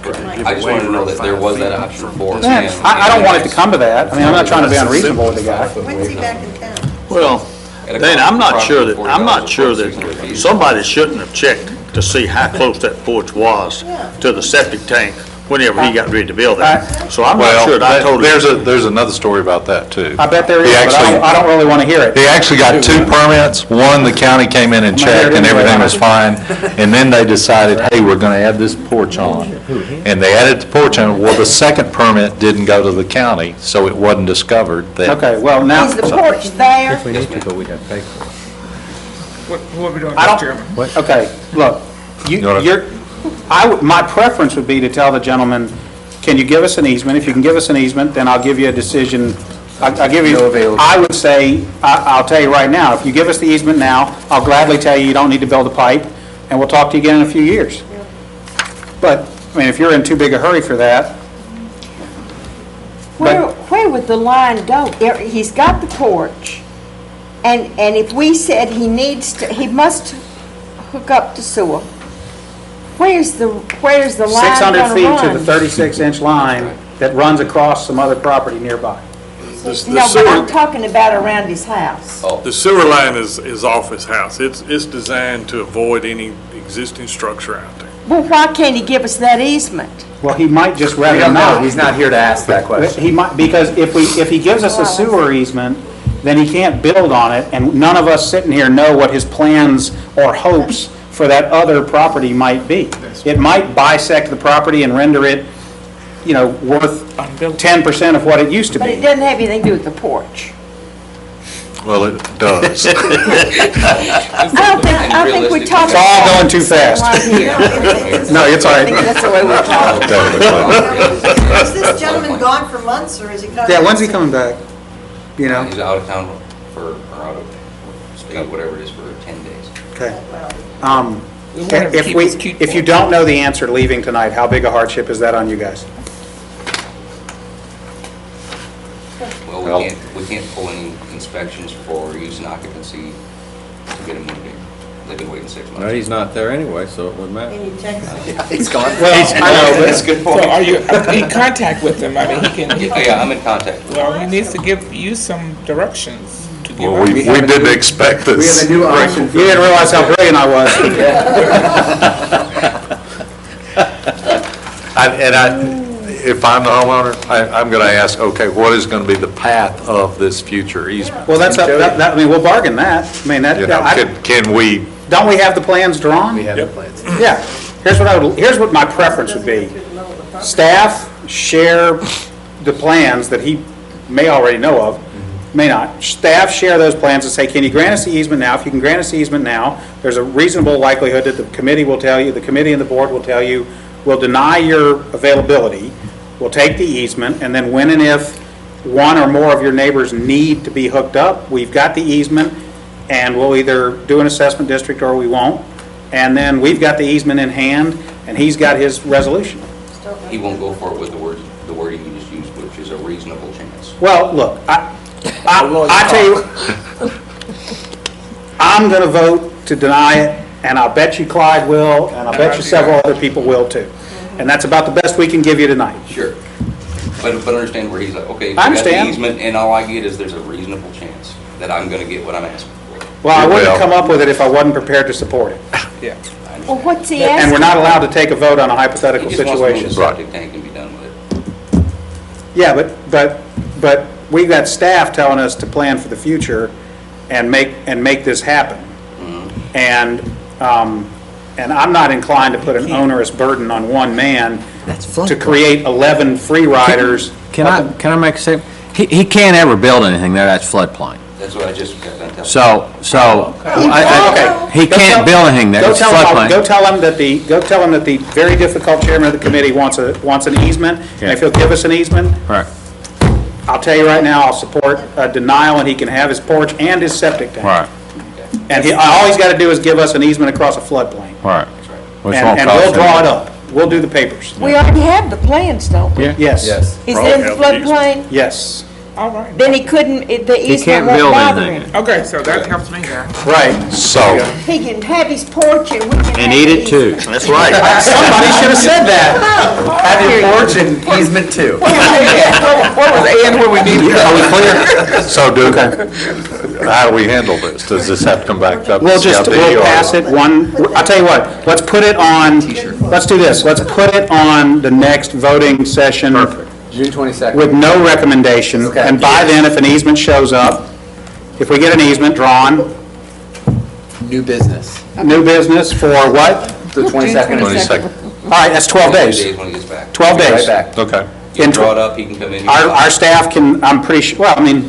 Speaker 12: I just wanted to know that there was that option for us.
Speaker 1: Yeah, I don't want it to come to that. I'm not trying to be unreasonable with the guy.
Speaker 11: When's he back in town?
Speaker 2: Well, Dana, I'm not sure that somebody shouldn't have checked to see how close that porch was to the septic tank whenever he got ready to build it. So I'm not sure that I totally.
Speaker 10: There's another story about that, too.
Speaker 1: I bet there is,
Speaker 10: He
Speaker 1: but
Speaker 10: actually-
Speaker 1: I don't really want to hear it.
Speaker 10: He actually got 2 permits. One, the county came in and checked, and everything was fine. And then they decided, hey, we're going to add this porch on. And they added the porch on. Well, the second permit didn't go to the county, so it wasn't discovered that.
Speaker 1: Okay, well, now,
Speaker 7: Is the porch there?
Speaker 3: What are we doing,
Speaker 1: I
Speaker 3: Mr.
Speaker 1: don't-
Speaker 3: Chairman?
Speaker 1: okay, look, my preference would be to tell the gentleman, can you give us an easement? If you can give us an easement, then I'll give you a decision. I'll give you, I would say, I'll tell you right now, if you give us the easement now, I'll gladly tell you you don't need to build a pipe, and we'll talk to you again in a few years. But, if you're in too big a hurry for that,
Speaker 7: Where would the line go? He's got the porch, and if we said he must hook up to sewer, where's the line
Speaker 1: 600
Speaker 7: gonna
Speaker 1: feet to
Speaker 7: run?
Speaker 1: the 36-inch line that runs across some other property nearby.
Speaker 7: No, but I'm talking about around his house.
Speaker 4: The sewer line is off his house. It's designed to avoid any existing structure out there.
Speaker 7: Well, why can't he give us that easement?
Speaker 1: Well, he might just
Speaker 6: We
Speaker 1: rather
Speaker 6: don't know,
Speaker 1: not.
Speaker 6: he's not here to ask that question.
Speaker 1: He might, because if he gives us a sewer easement, then he can't build on it, and none of us sitting here know what his plans or hopes for that other property might be. It might bisect the property and render it, worth 10% of what it used to
Speaker 7: But it
Speaker 1: be.
Speaker 7: doesn't have anything to do with the porch.
Speaker 10: Well, it does.
Speaker 7: I think we talked.
Speaker 1: It's all going too fast.
Speaker 7: Right here.
Speaker 1: No, it's all
Speaker 7: I think
Speaker 1: right.
Speaker 7: that's the way we're talking.
Speaker 11: Is this gentleman gone for months, or is he coming?
Speaker 1: Yeah, when's he coming back?
Speaker 12: He's out of town or out of state, whatever it is, for 10 days.
Speaker 1: Okay.
Speaker 3: We want him to keep his cute
Speaker 1: If you
Speaker 3: porch.
Speaker 1: don't know the answer leaving tonight, how big a hardship is that on you guys?
Speaker 12: pulling inspections for use and occupancy to get him moving. They've been waiting 6 months.
Speaker 5: No, he's not there anyway, so it wouldn't matter.
Speaker 11: Can you text him?
Speaker 6: He's gone.
Speaker 12: That's a good
Speaker 3: So
Speaker 12: point.
Speaker 3: are you in contact with him? I mean, he can,
Speaker 12: Yeah, I'm in contact with him.
Speaker 3: well, he needs to give you some directions to give
Speaker 4: Well,
Speaker 3: us.
Speaker 4: we didn't expect
Speaker 6: We have
Speaker 4: this.
Speaker 6: a new option.
Speaker 1: You didn't realize how brilliant I was.
Speaker 10: If I'm the homeowner, I'm going to ask, okay, what is going to be the path of this future easement?
Speaker 1: Well, I mean, we'll bargain that. I mean,
Speaker 10: You know, can we,
Speaker 1: don't we have the plans drawn?
Speaker 6: We have the plans.
Speaker 1: Yeah. Here's what my preference would be. Staff share the plans that he may already know of, may not. Staff share those plans and say, can you grant us the easement now? If you can grant us the easement now, there's a reasonable likelihood that the committee will tell you, the committee and the board will tell you, we'll deny your availability, we'll take the easement, and then when and if one or more of your neighbors need to be hooked up, we've got the easement, and we'll either do an assessment district or we won't. And then we've got the easement in hand, and he's got his resolution.
Speaker 12: He won't go for it with the wording you just used, which is a reasonable chance.
Speaker 1: Well, look, I tell you, I'm going to vote to deny it, and I'll bet you Clyde will, and I'll bet you several other people will too. And that's about the best we can give you tonight.
Speaker 12: Sure. But understand where he's like, okay, we
Speaker 1: I
Speaker 12: got the
Speaker 1: understand.
Speaker 12: easement, and all I get is there's a reasonable chance that I'm gonna get what I'm asking for.
Speaker 1: Well, I wouldn't
Speaker 10: Well-
Speaker 1: come up with it if I wasn't prepared to support it.
Speaker 3: Yeah.
Speaker 7: Well, what's he
Speaker 1: And we're
Speaker 7: asking?
Speaker 1: not allowed to take a vote on a
Speaker 12: He
Speaker 1: hypothetical
Speaker 12: just wants to move the
Speaker 1: situation.
Speaker 12: septic tank and be done with it.
Speaker 1: Yeah, but we've got staff telling us to plan for the future and make this happen. And I'm not inclined to put an onerous burden on one man to create 11 free riders.
Speaker 5: Can I make a statement? He can't ever build anything there, that's floodplain.
Speaker 12: That's what I just got done telling you.
Speaker 5: He can't build anything there,
Speaker 1: Go
Speaker 5: it's
Speaker 1: tell him,
Speaker 5: floodplain.
Speaker 1: go tell him that the very difficult chairman of the committee wants an easement, and if he'll give us an easement,
Speaker 5: Right,
Speaker 1: I'll tell you right now, I'll support a denial, and he can have his porch and his septic tank.
Speaker 5: right,
Speaker 1: And all he's got to do is give us an easement across a floodplain.
Speaker 5: right. Which
Speaker 1: And
Speaker 5: won't
Speaker 1: and
Speaker 5: cost
Speaker 1: we'll draw it
Speaker 5: anything.
Speaker 1: up. We'll do the papers.
Speaker 7: We already have the plans, don't we?
Speaker 5: Yeah.
Speaker 1: Yes.
Speaker 6: Yes.
Speaker 7: Is it in the floodplain?
Speaker 1: Yes.
Speaker 3: All right.
Speaker 7: Then he couldn't, the
Speaker 5: He
Speaker 7: easement
Speaker 5: can't
Speaker 7: won't
Speaker 5: build
Speaker 7: bother
Speaker 5: anything.
Speaker 7: him.
Speaker 3: Okay, so that helps me now.
Speaker 1: Right.
Speaker 10: so,
Speaker 7: He can have his porch and we can
Speaker 5: And
Speaker 7: have
Speaker 5: eat
Speaker 7: the
Speaker 5: it too.
Speaker 7: easement.
Speaker 2: That's right.
Speaker 1: Somebody should have said that.
Speaker 6: Have your porch and easement too.
Speaker 3: What was Ann when we needed her?
Speaker 10: are we clear? So how do we handle this? Does this have to come back up? to
Speaker 1: We'll
Speaker 10: CIP or-
Speaker 1: pass it I'll tell you what, let's put it on, let's do this. Let's put it on the next voting session
Speaker 6: June 22nd.
Speaker 1: with no recommendation.
Speaker 6: Okay.
Speaker 1: And by then, if an easement shows up, if we get an easement drawn,
Speaker 6: New business.
Speaker 1: new business for what?
Speaker 6: The 22nd.
Speaker 10: 22nd,
Speaker 1: All right, that's 12 days.
Speaker 12: When he gets back.
Speaker 1: 12
Speaker 6: Right
Speaker 1: days.
Speaker 6: back.
Speaker 10: okay.
Speaker 12: He can draw it up, he can come in here.
Speaker 1: Our staff can, I'm pretty sure, well, I mean,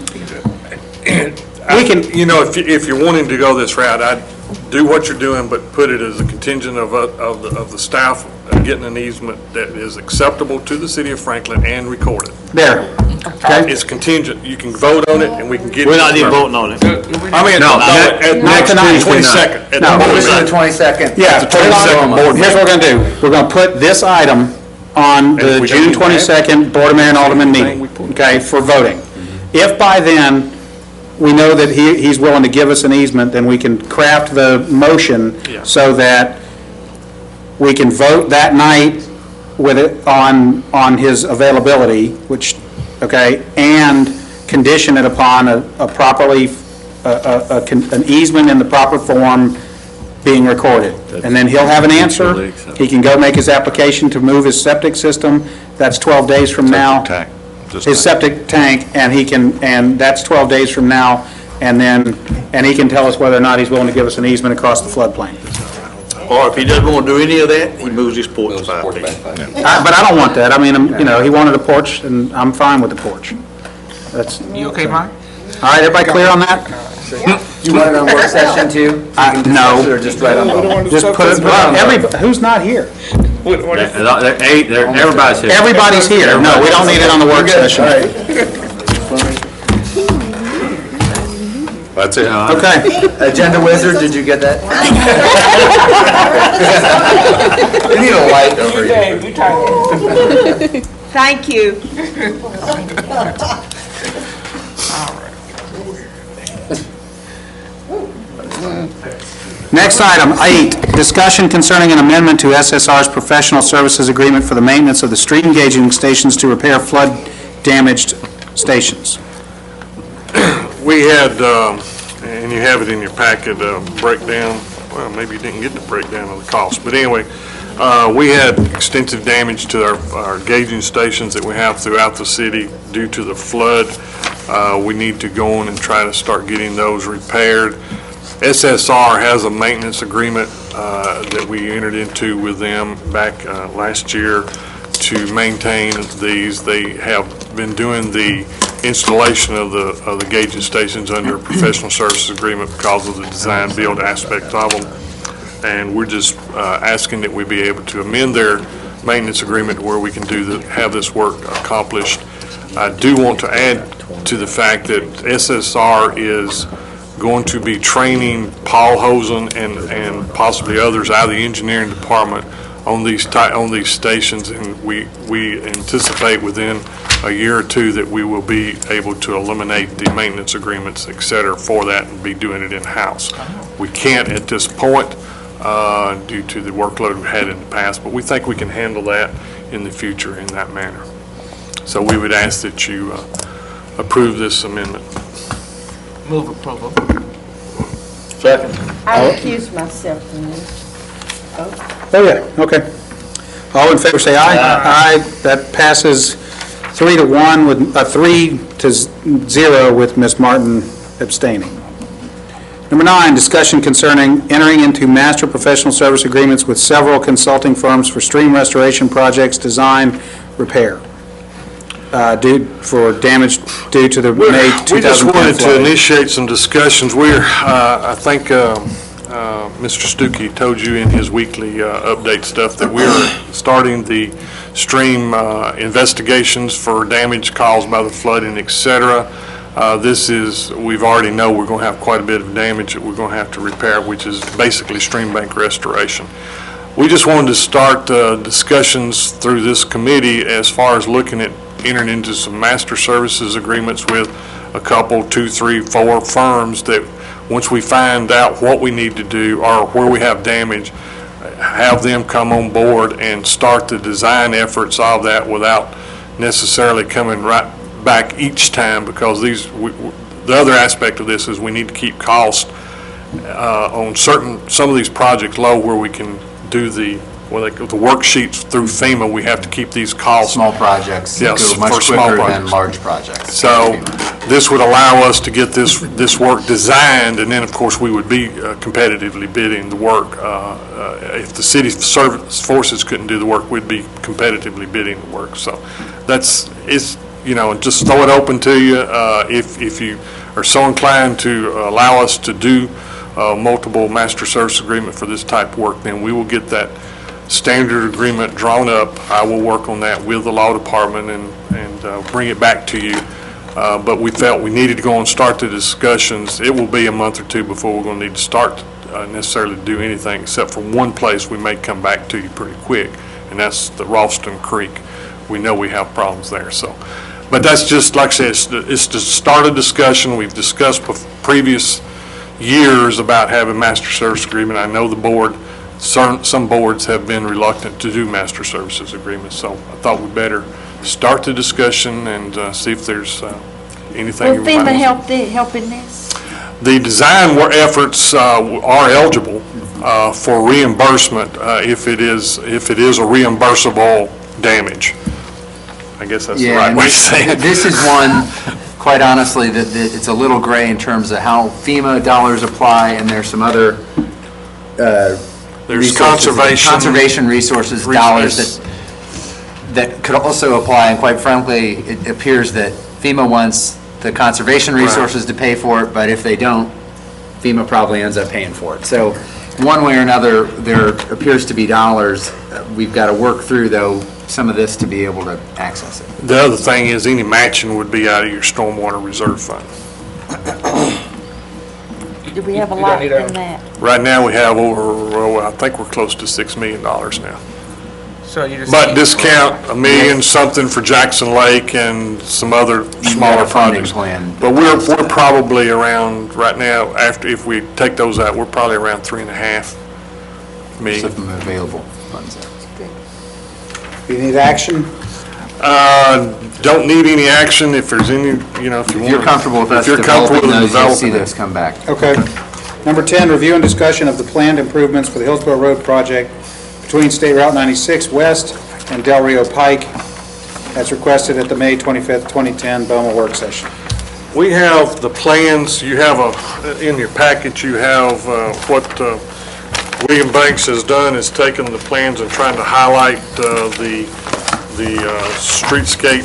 Speaker 1: we can,
Speaker 4: You know, if you're wanting to go this route, I'd do what you're doing, but put it as a contingent of the staff getting an easement that is acceptable to the city of Franklin and recorded.
Speaker 1: there. Okay?
Speaker 4: It's contingent. You can vote on it and we can get it.
Speaker 2: We're not even voting on it.
Speaker 4: I mean,
Speaker 5: No,
Speaker 4: at
Speaker 1: not tonight.
Speaker 4: 22nd. at
Speaker 1: No.
Speaker 4: the
Speaker 6: This is
Speaker 4: board.
Speaker 6: the 22nd.
Speaker 1: Yeah,
Speaker 4: The
Speaker 1: put it on-
Speaker 4: 22nd board
Speaker 1: here's what we're gonna do. We're gonna put this item on the
Speaker 4: if we don't
Speaker 1: June
Speaker 4: even have
Speaker 1: 22nd Board of Mayor and Alderman meeting, okay, for voting. If by then, we know that he's willing to give us an easement, then we can craft the motion
Speaker 4: Yeah.
Speaker 1: so that we can vote that night with it on his availability, which, okay, and condition it upon a properly, an easement in the proper form being recorded. And then he'll have an answer. He can go make his application to move his septic system. That's 12 days from now.
Speaker 10: Septic tank. Just
Speaker 1: His
Speaker 10: tank.
Speaker 1: septic tank, and he can, and that's 12 days from now, and he can tell us whether or not he's willing to give us an easement across the floodplain.
Speaker 2: Or if he doesn't want to do any of that, he moves his porch
Speaker 12: Those
Speaker 2: 5
Speaker 12: porch
Speaker 2: feet.
Speaker 12: back 5 feet.
Speaker 1: But I don't want that. I mean, he wanted a porch, and I'm fine with the porch. That's,
Speaker 3: You okay, Mike?
Speaker 1: all right, everybody clear on that?
Speaker 6: You want it on work session too? So you can discuss it, or just right on the?
Speaker 1: Just put it, who's not here?
Speaker 5: Everybody's here.
Speaker 1: Everybody's here. No, we don't need it on the work session.
Speaker 10: That's it.
Speaker 1: Okay.
Speaker 6: Agenda wizard, did you get that? We need a light over here.
Speaker 7: Thank you.
Speaker 1: Next item, 8, discussion concerning an amendment to SSR's professional services agreement for the maintenance of the street engaging stations to repair flood-damaged stations.
Speaker 4: We had, and you have it in your packet, breakdown, well, maybe you didn't get the breakdown of the cost, but anyway, we had extensive damage to our gauging stations that we have throughout the city due to the flood. We need to go in and try to start getting those repaired. SSR has a maintenance agreement that we entered into with them back last year to maintain these. They have been doing the installation of the gauging stations under a professional services agreement because of the design build aspect of them. And we're just asking that we be able to amend their maintenance agreement where we can have this work accomplished. I do want to add to the fact that SSR is going to be training Paul Hosen and possibly others out of the engineering department on these stations, and we anticipate within a year or two that we will be able to eliminate the maintenance agreements, et cetera, for that and be doing it in-house. We can't at this point due to the workload we've had in the past, but we think we can handle that in the future in that manner. So we would ask that you approve this amendment.
Speaker 3: Move approval.
Speaker 7: I recuse myself from this.
Speaker 1: Oh, yeah, okay. All in favor, say aye. Aye. That passes 3-1 with, 3-0 with Ms. Martin abstaining. Number 9, discussion concerning entering into master professional service agreements with several consulting firms for stream restoration projects, design, repair, for damage due to the May 2010
Speaker 4: We just wanted to
Speaker 1: flood.
Speaker 4: initiate some discussions. I think Mr. Stuckey told you in his weekly update stuff that we're starting the stream investigations for damage caused by the flooding, et cetera. We've already know we're going to have quite a bit of damage that we're going to have to repair, which is basically stream bank restoration. We just wanted to start discussions through this committee as far as looking at entering into some master services agreements with a couple, 2, 3, 4 firms that once we find out what we need to do or where we have damage, have them come on board and start the design efforts of that without necessarily coming right back each time, because the other aspect of this is we need to keep cost on some of these projects low where we can do the worksheets through FEMA. We have to keep these costs.
Speaker 6: Small projects
Speaker 4: Yes,
Speaker 6: go
Speaker 4: for
Speaker 6: much
Speaker 4: small
Speaker 6: quicker than
Speaker 4: projects.
Speaker 6: large projects.
Speaker 4: So this would allow us to get this work designed, and then, of course, we would be competitively bidding the work. If the city service forces couldn't do the work, we'd be competitively bidding the work. So just throw it open to you. If you are so inclined to allow us to do multiple master service agreement for this type of work, then we will get that standard agreement drawn up. I will work on that with the law department and bring it back to you. But we felt we needed to go and start the discussions. It will be a month or two before we're going to need to start necessarily to do anything, except for one place we may come back to you pretty quick, and that's the Ralston Creek. We know we have problems there. But that's just, like I said, it's to start a discussion. We've discussed previous years about having master service agreement. I know the board, some boards have been reluctant to do master services agreements, so I thought we'd better start the discussion and see if there's anything.
Speaker 7: Will FEMA help in this?
Speaker 4: The design efforts are eligible for reimbursement if it is a reimbursable damage. I guess that's the right way to say it.
Speaker 6: This is one, quite honestly, that it's a little gray in terms of how FEMA dollars apply, and there's some other
Speaker 4: There's
Speaker 6: conservation resources dollars that could also apply, and quite frankly, it appears that FEMA wants the conservation resources to pay for it, but if they don't, FEMA probably ends up paying for it. So one way or another, there appears to be dollars. We've got to work through, though, some of this to be able to access it.
Speaker 4: The other thing is any matching would be out of your stormwater reserve fund.
Speaker 7: Do we have a
Speaker 3: You
Speaker 7: lot
Speaker 3: don't need
Speaker 7: in that?
Speaker 4: Right now, we have over, I think we're close to $6 million now.
Speaker 3: So you just.
Speaker 4: But discount $1 million something for Jackson Lake and some other smaller
Speaker 6: funding
Speaker 4: projects.
Speaker 6: plan.
Speaker 4: But we're probably around, right now, after, if we take those out, we're probably around 3.5 million.
Speaker 6: Some of them available funds.
Speaker 1: You need action?
Speaker 4: Don't need any action if there's any, you know, if you
Speaker 6: If
Speaker 4: want.
Speaker 6: you're comfortable with us
Speaker 4: If you're comfortable
Speaker 6: developing
Speaker 4: with
Speaker 6: those, you'll see
Speaker 4: developing
Speaker 6: those come back.
Speaker 1: Okay. Number 10, review and discussion of the planned improvements for the Hillsborough Road project between State Route 96 West and Del Rio Pike, as requested at the May 25th, 2010 BOMA work session.
Speaker 4: We have the plans, you have in your package, you have what William Banks has done, is taken the plans and trying to highlight the streetscape,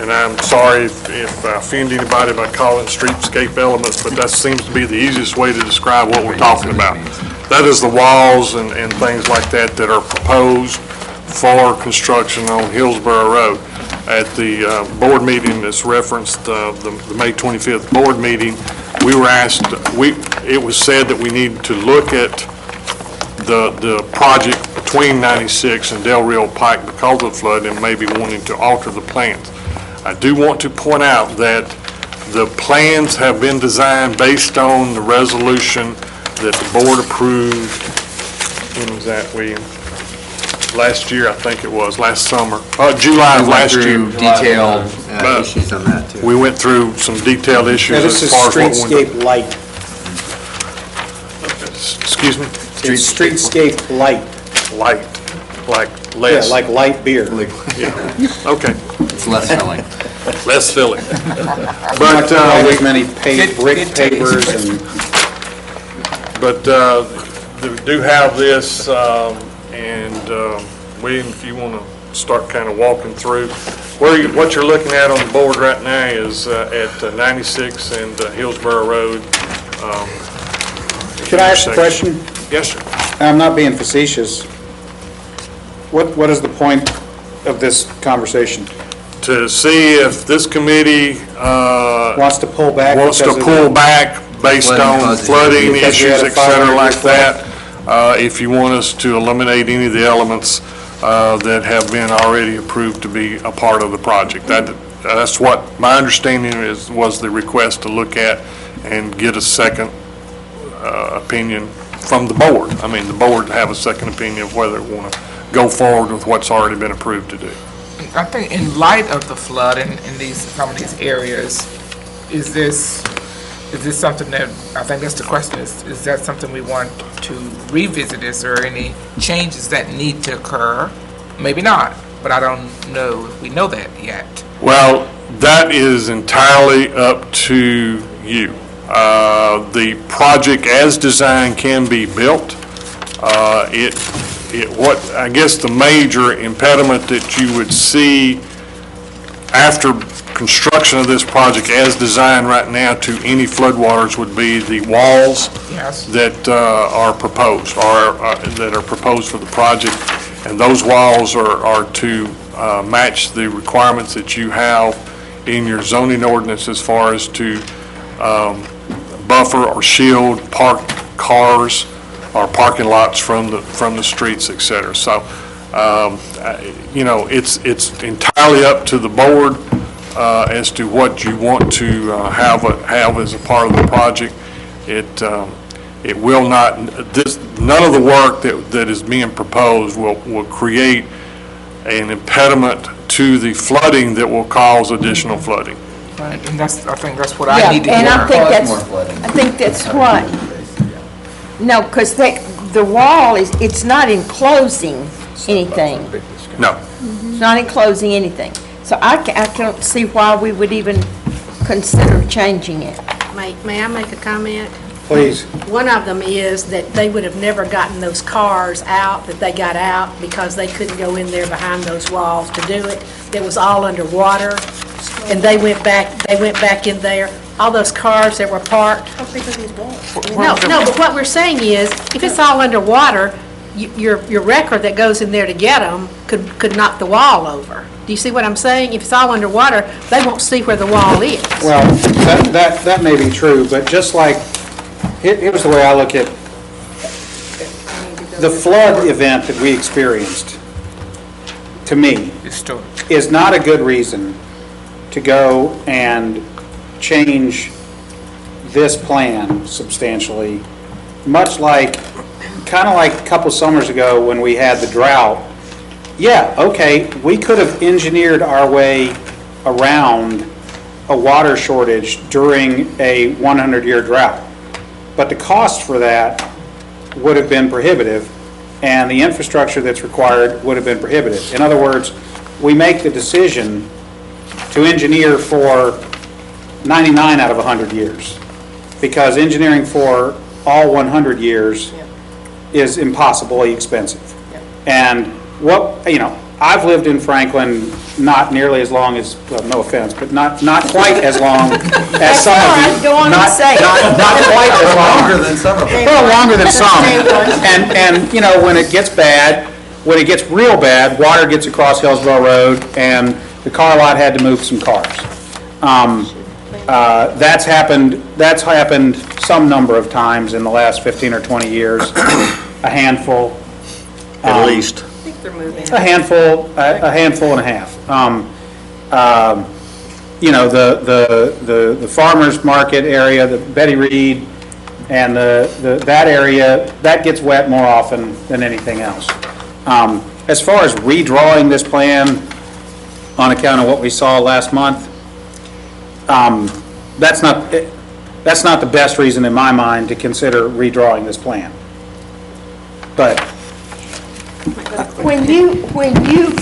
Speaker 4: and I'm sorry if I offend anybody by calling streetscape elements, but that seems to be the easiest way to describe what we're talking about. That is the walls and things like that that are proposed for construction on Hillsborough Road. At the board meeting that's referenced, the May 25th board meeting, we were asked, it was said that we need to look at the project between 96 and Del Rio Pike because of the flood and maybe wanting to alter the plans. I do want to point out that the plans have been designed based on the resolution that the board approved, when was that, William? Last year, I think it was, last summer, July of last year.
Speaker 6: We went through detailed issues on that, too.
Speaker 4: We went through some detailed issues
Speaker 1: Now, this
Speaker 4: as
Speaker 1: is
Speaker 4: far as what we
Speaker 1: streetscape light.
Speaker 4: Excuse me?
Speaker 1: It's streetscape light.
Speaker 4: Light, like
Speaker 1: Yeah,
Speaker 4: less.
Speaker 1: like light beer.
Speaker 4: Okay,
Speaker 6: It's less filling.
Speaker 4: less filling.
Speaker 1: But,
Speaker 4: But,
Speaker 1: as many brick pavers and,
Speaker 4: But we do have this, and William, if you want to start kind of walking through, what you're looking at on the board right now is at 96 and Hillsborough Road.
Speaker 1: can I ask a question?
Speaker 4: Yes, sir.
Speaker 1: I'm not being facetious. What is the point of this conversation?
Speaker 4: To see if this committee
Speaker 1: Wants to pull back?
Speaker 4: wants to
Speaker 1: because of
Speaker 4: pull
Speaker 1: the-
Speaker 4: back based
Speaker 6: Flooding
Speaker 4: on
Speaker 6: causes-
Speaker 4: flooding
Speaker 1: Because we had
Speaker 4: issues,
Speaker 1: a
Speaker 4: et cetera,
Speaker 1: 500-year
Speaker 4: like
Speaker 1: flood.
Speaker 4: that. If you want us to eliminate any of the elements that have been already approved to be a part of the project. That's what my understanding was the request to look at and get a second opinion from the board. I mean, the board have a second opinion of whether they want to go forward with what's already been approved to do.
Speaker 3: I think in light of the flood in some of these areas, is this something that, I think that's the question, is that something we want to revisit? Is there any changes that need to occur? Maybe not, but I don't know if we know that yet.
Speaker 4: Well, that is entirely up to you. The project as designed can be built. What I guess the major impediment that you would see after construction of this project as designed right now to any floodwaters would be the walls
Speaker 3: Yes.
Speaker 4: that are proposed, or that are proposed for the project. And those walls are to match the requirements that you have in your zoning ordinance as far as to buffer or shield parked cars or parking lots from the streets, et cetera. So, you know, it's entirely up to the board as to what you want to have as a part of the project. It will not, none of the work that is being proposed will create an impediment to the flooding that will cause additional flooding.
Speaker 3: Right, and I think that's what I need to
Speaker 7: Yeah, and I
Speaker 3: hear.
Speaker 7: think that's what, no, because the wall it's not enclosing anything.
Speaker 4: No.
Speaker 7: It's not enclosing anything. So I can't see why we would even consider changing it.
Speaker 13: May I make a comment?
Speaker 1: Please.
Speaker 13: One of them is that they would have never gotten those cars out, that they got out because they couldn't go in there behind those walls to do it. It was all underwater, and they went back in there. All those cars that were parked. No, but what we're saying is, if it's all underwater, your record that goes in there to get them could knock the wall over. Do you see what I'm saying? If it's all underwater, they won't see where the wall is.
Speaker 1: Well, that may be true, but just like, here's the way I look at, the flood event that we experienced, to me,
Speaker 3: Historic.
Speaker 1: is not a good reason to go and change this plan substantially, much like, kind of like a couple summers ago when we had the drought. Yeah, okay, we could have engineered our way around a water shortage during a 100-year drought, but the cost for that would have been prohibitive, and the infrastructure that's required would have been prohibitive. In other words, we make the decision to engineer for 99 out of 100 years, because engineering for all 100 years is impossibly expensive. And what, I've lived in Franklin not nearly as long as, well, no offense, but not quite as long as some of you.
Speaker 7: Go on and say it.
Speaker 1: Not quite as long.
Speaker 6: Longer than some of them.
Speaker 1: Well, longer than some. And, when it gets bad, when it gets real bad, water gets across Hillsborough Road, and the car lot had to move some cars. That's happened some number of times in the last 15 or 20 years, a handful.
Speaker 2: At least.
Speaker 1: A handful and a half. The farmer's market area, the Betty Reed, and that area, that gets wet more often than anything else. As far as redrawing this plan on account of what we saw last month, that's not the best reason in my mind to consider redrawing this plan. But
Speaker 7: When you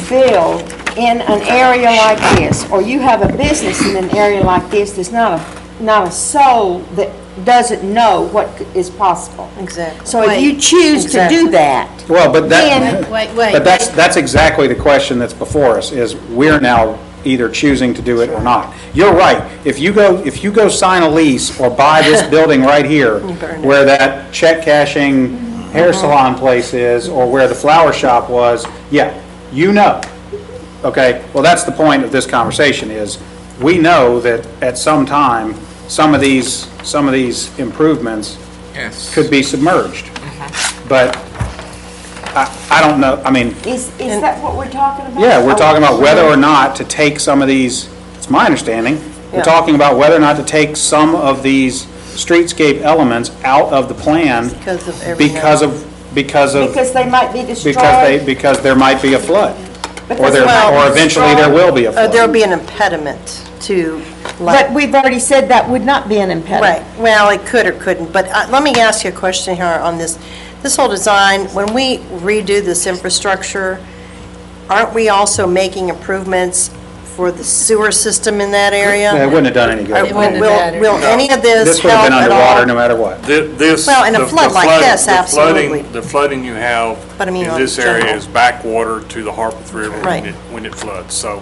Speaker 7: build in an area like this, or you have a business in an area like this, there's not a soul that doesn't know what is possible.
Speaker 11: Exactly.
Speaker 7: So if you choose to do that,
Speaker 1: Well, but that,
Speaker 13: Wait.
Speaker 1: but that's exactly the question that's before us, is we're now either choosing to do it or not. You're right. If you go sign a lease or buy this building right here, where that check cashing hair salon place is, or where the flower shop was, yeah, okay? Well, that's the point of this conversation, is we know that at some time, some of these improvements
Speaker 3: Yes.
Speaker 1: could be submerged. But I don't know,
Speaker 7: is that what we're talking about?
Speaker 1: yeah, we're talking about whether or not to take some of these, it's my understanding, we're talking about whether or not to take some of these streetscape elements out of the plan
Speaker 11: Because of everything.
Speaker 7: Because they might be destroyed.
Speaker 1: because there might be a flood. Or
Speaker 7: Because
Speaker 1: there,
Speaker 7: they might
Speaker 1: or
Speaker 7: be
Speaker 1: eventually there will be a
Speaker 11: There'll
Speaker 1: flood.
Speaker 11: be an impediment to,
Speaker 7: But we've already said that would not be an impediment.
Speaker 11: right, well, it could or couldn't, but let me ask you a question here on this. This whole design, when we redo this infrastructure, aren't we also making improvements for the sewer system in that area?
Speaker 1: It wouldn't have done any good.
Speaker 11: Will any of this
Speaker 1: This would have
Speaker 11: help
Speaker 1: been
Speaker 11: at
Speaker 1: underwater
Speaker 11: all?
Speaker 1: no matter what.
Speaker 4: This.
Speaker 11: Well, in a
Speaker 4: the
Speaker 11: flood like
Speaker 4: flooding-
Speaker 11: this, absolutely.
Speaker 4: The flooding you have
Speaker 11: But I mean
Speaker 4: in
Speaker 11: on
Speaker 4: this area
Speaker 11: general.
Speaker 4: is backwater to the Harpeth River
Speaker 11: Right.
Speaker 4: when it floods. So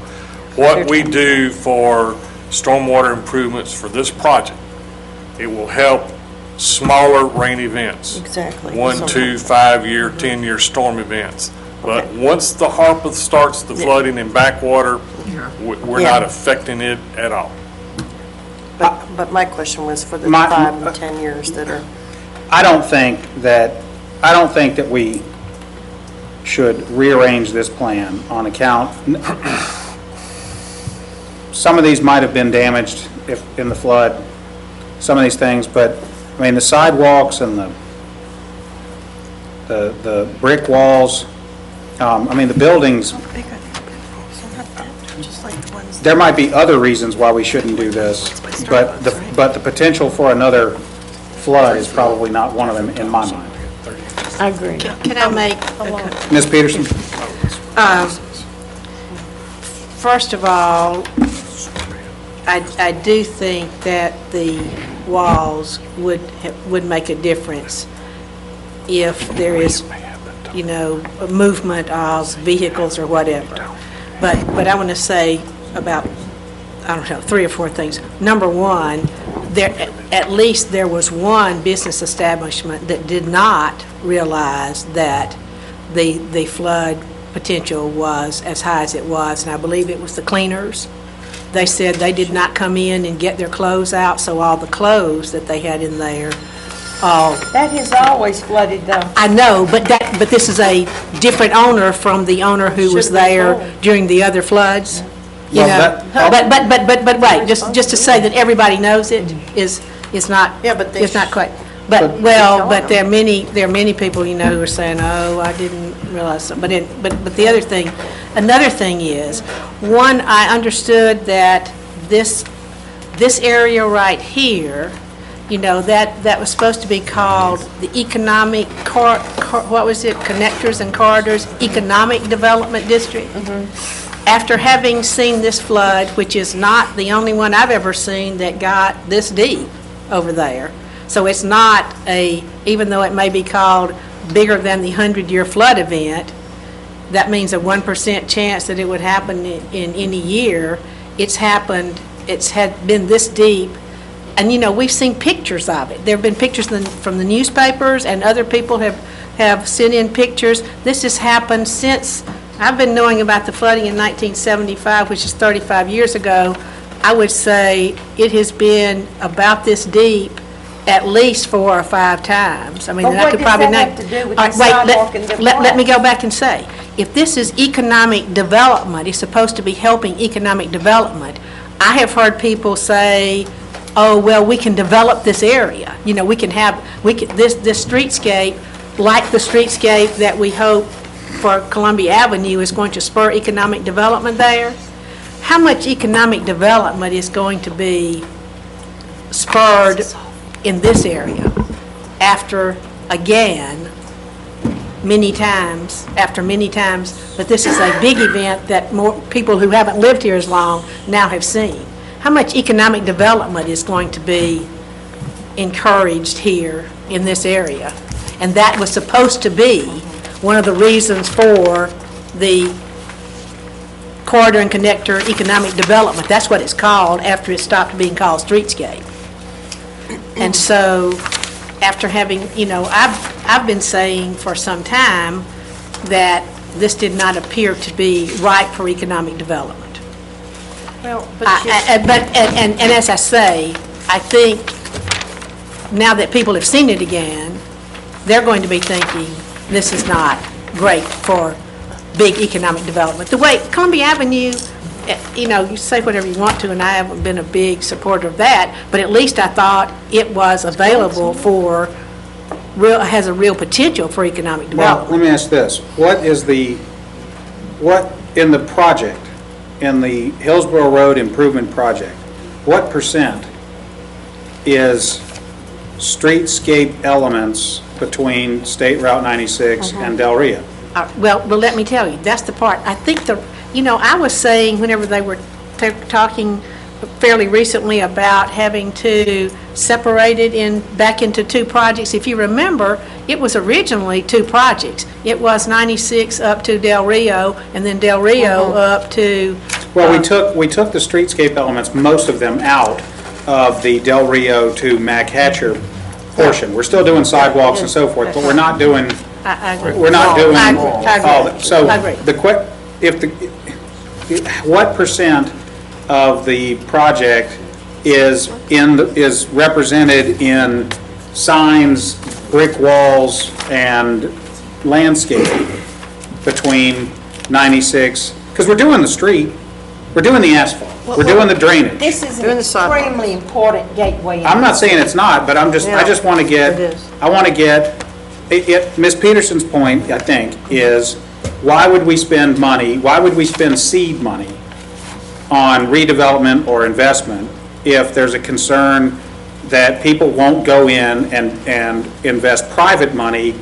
Speaker 4: what we do for stormwater improvements for this project, it will help smaller rain events.
Speaker 11: Exactly.
Speaker 4: 1, 2, 5-year, 10-year storm events. But once the Harpeth starts the flooding and backwater, we're
Speaker 11: Yeah.
Speaker 4: not affecting it at all.
Speaker 11: But my question was for the
Speaker 1: My-
Speaker 11: 5 and 10 years that are,
Speaker 1: I don't think that we should rearrange this plan on account, some of these might have been damaged in the flood, some of these things, but, the sidewalks and the brick walls, the buildings,
Speaker 11: just like the ones.
Speaker 1: there might be other reasons why we shouldn't do this, but the potential for another flood is probably not one of them in my mind.
Speaker 7: I agree.
Speaker 13: Can I make,
Speaker 1: Ms. Peterson?
Speaker 8: First of all, I do think that the walls would make a difference if there is, a movement of vehicles or whatever. But I want to say about, 3 or 4 things. Number one, at least there was one business establishment that did not realize that the flood potential was as high as it was, and I believe it was the cleaners. They said they did not come in and get their clothes out, so all the clothes that they had in there
Speaker 7: That has always flooded though.
Speaker 8: I know, but this is a different owner from the owner who was
Speaker 7: Should've been
Speaker 8: there
Speaker 7: told.
Speaker 8: during the other floods, you
Speaker 1: Well,
Speaker 8: know? But wait, just to say that everybody knows it is not,
Speaker 11: Yeah, but they
Speaker 8: it's not quite. But, well, but there are many people, you know, who are saying, oh, I didn't realize, but the other thing, another thing is, one, I understood that this area right here, you know, that was supposed to be called the Economic what was it, Connectors and Corridors Economic Development District. After having seen this flood, which is not the only one I've ever seen that got this deep over there, so it's not even though it may be called bigger than the 100-year flood event, that means a 1% chance that it would happen in any year. It's happened, it's had been this deep. And, you know, we've seen pictures of it. There have been pictures from the newspapers, and other people have sent in pictures. This has happened since, I've been knowing about the flooding in 1975, which is 35 years ago. I would say it has been about this deep at least 4 or 5 times. I mean,
Speaker 7: But
Speaker 8: and I
Speaker 7: what
Speaker 8: could
Speaker 7: does
Speaker 8: probably
Speaker 7: that
Speaker 8: name.
Speaker 7: have to do with
Speaker 8: All
Speaker 7: the
Speaker 8: right, wait,
Speaker 7: sidewalk and the
Speaker 8: let me
Speaker 7: flood?
Speaker 8: go back and say, if this is economic development, it's supposed to be helping economic development. I have heard people say, oh, well, we can develop this area. You know, this streetscape, like the streetscape that we hope for Columbia Avenue is going to spur economic development there. How much economic development is going to be spurred in this area after, again, many times, but this is a big event that more people who haven't lived here as long now have seen. How much economic development is going to be encouraged here in this area? And that was supposed to be one of the reasons for the corridor and connector economic development. That's what it's called after it stopped being called streetscape. And so, after having, you know, I've been saying for some time that this did not appear to be ripe for economic development.
Speaker 7: Well,
Speaker 8: And as I say, I think now that people have seen it again, they're going to be thinking this is not great for big economic development. The way Columbia Avenue, you know, you say whatever you want to, and I haven't been a big supporter of that, but at least I thought it was available for has a real potential for economic
Speaker 1: Well,
Speaker 8: development.
Speaker 1: let me ask this. What in the project, in the Hillsborough Road Improvement Project, what percent is streetscape elements between State Route 96 and Del Rio?
Speaker 8: Well, let me tell you, that's the part. I think you know, I was saying whenever they were talking fairly recently about having to separate it back into 2 projects. If you remember, it was originally 2 projects. It was 96 up to Del Rio, and then Del Rio up to...
Speaker 1: Well, we took the streetscape elements, most of them, out of the Del Rio to Mac Hatcher portion. We're still doing sidewalks and so forth, but we're not doing,
Speaker 8: I agree.
Speaker 1: we're not doing
Speaker 8: I agree.
Speaker 1: all that. So,
Speaker 8: I agree.
Speaker 1: what percent of the project is represented in signs, brick walls, and landscaping between 96, because we're doing the street, we're doing the asphalt, we're doing the drainage.
Speaker 7: this is
Speaker 11: Doing
Speaker 7: an
Speaker 11: the sidewalk.
Speaker 7: extremely important gateway.
Speaker 1: I'm not saying it's not, but I just want to get, Ms. Peterson's point, I think, is why would we spend money, why would we spend seed money on redevelopment or investment if there's a concern that people won't go in and invest private money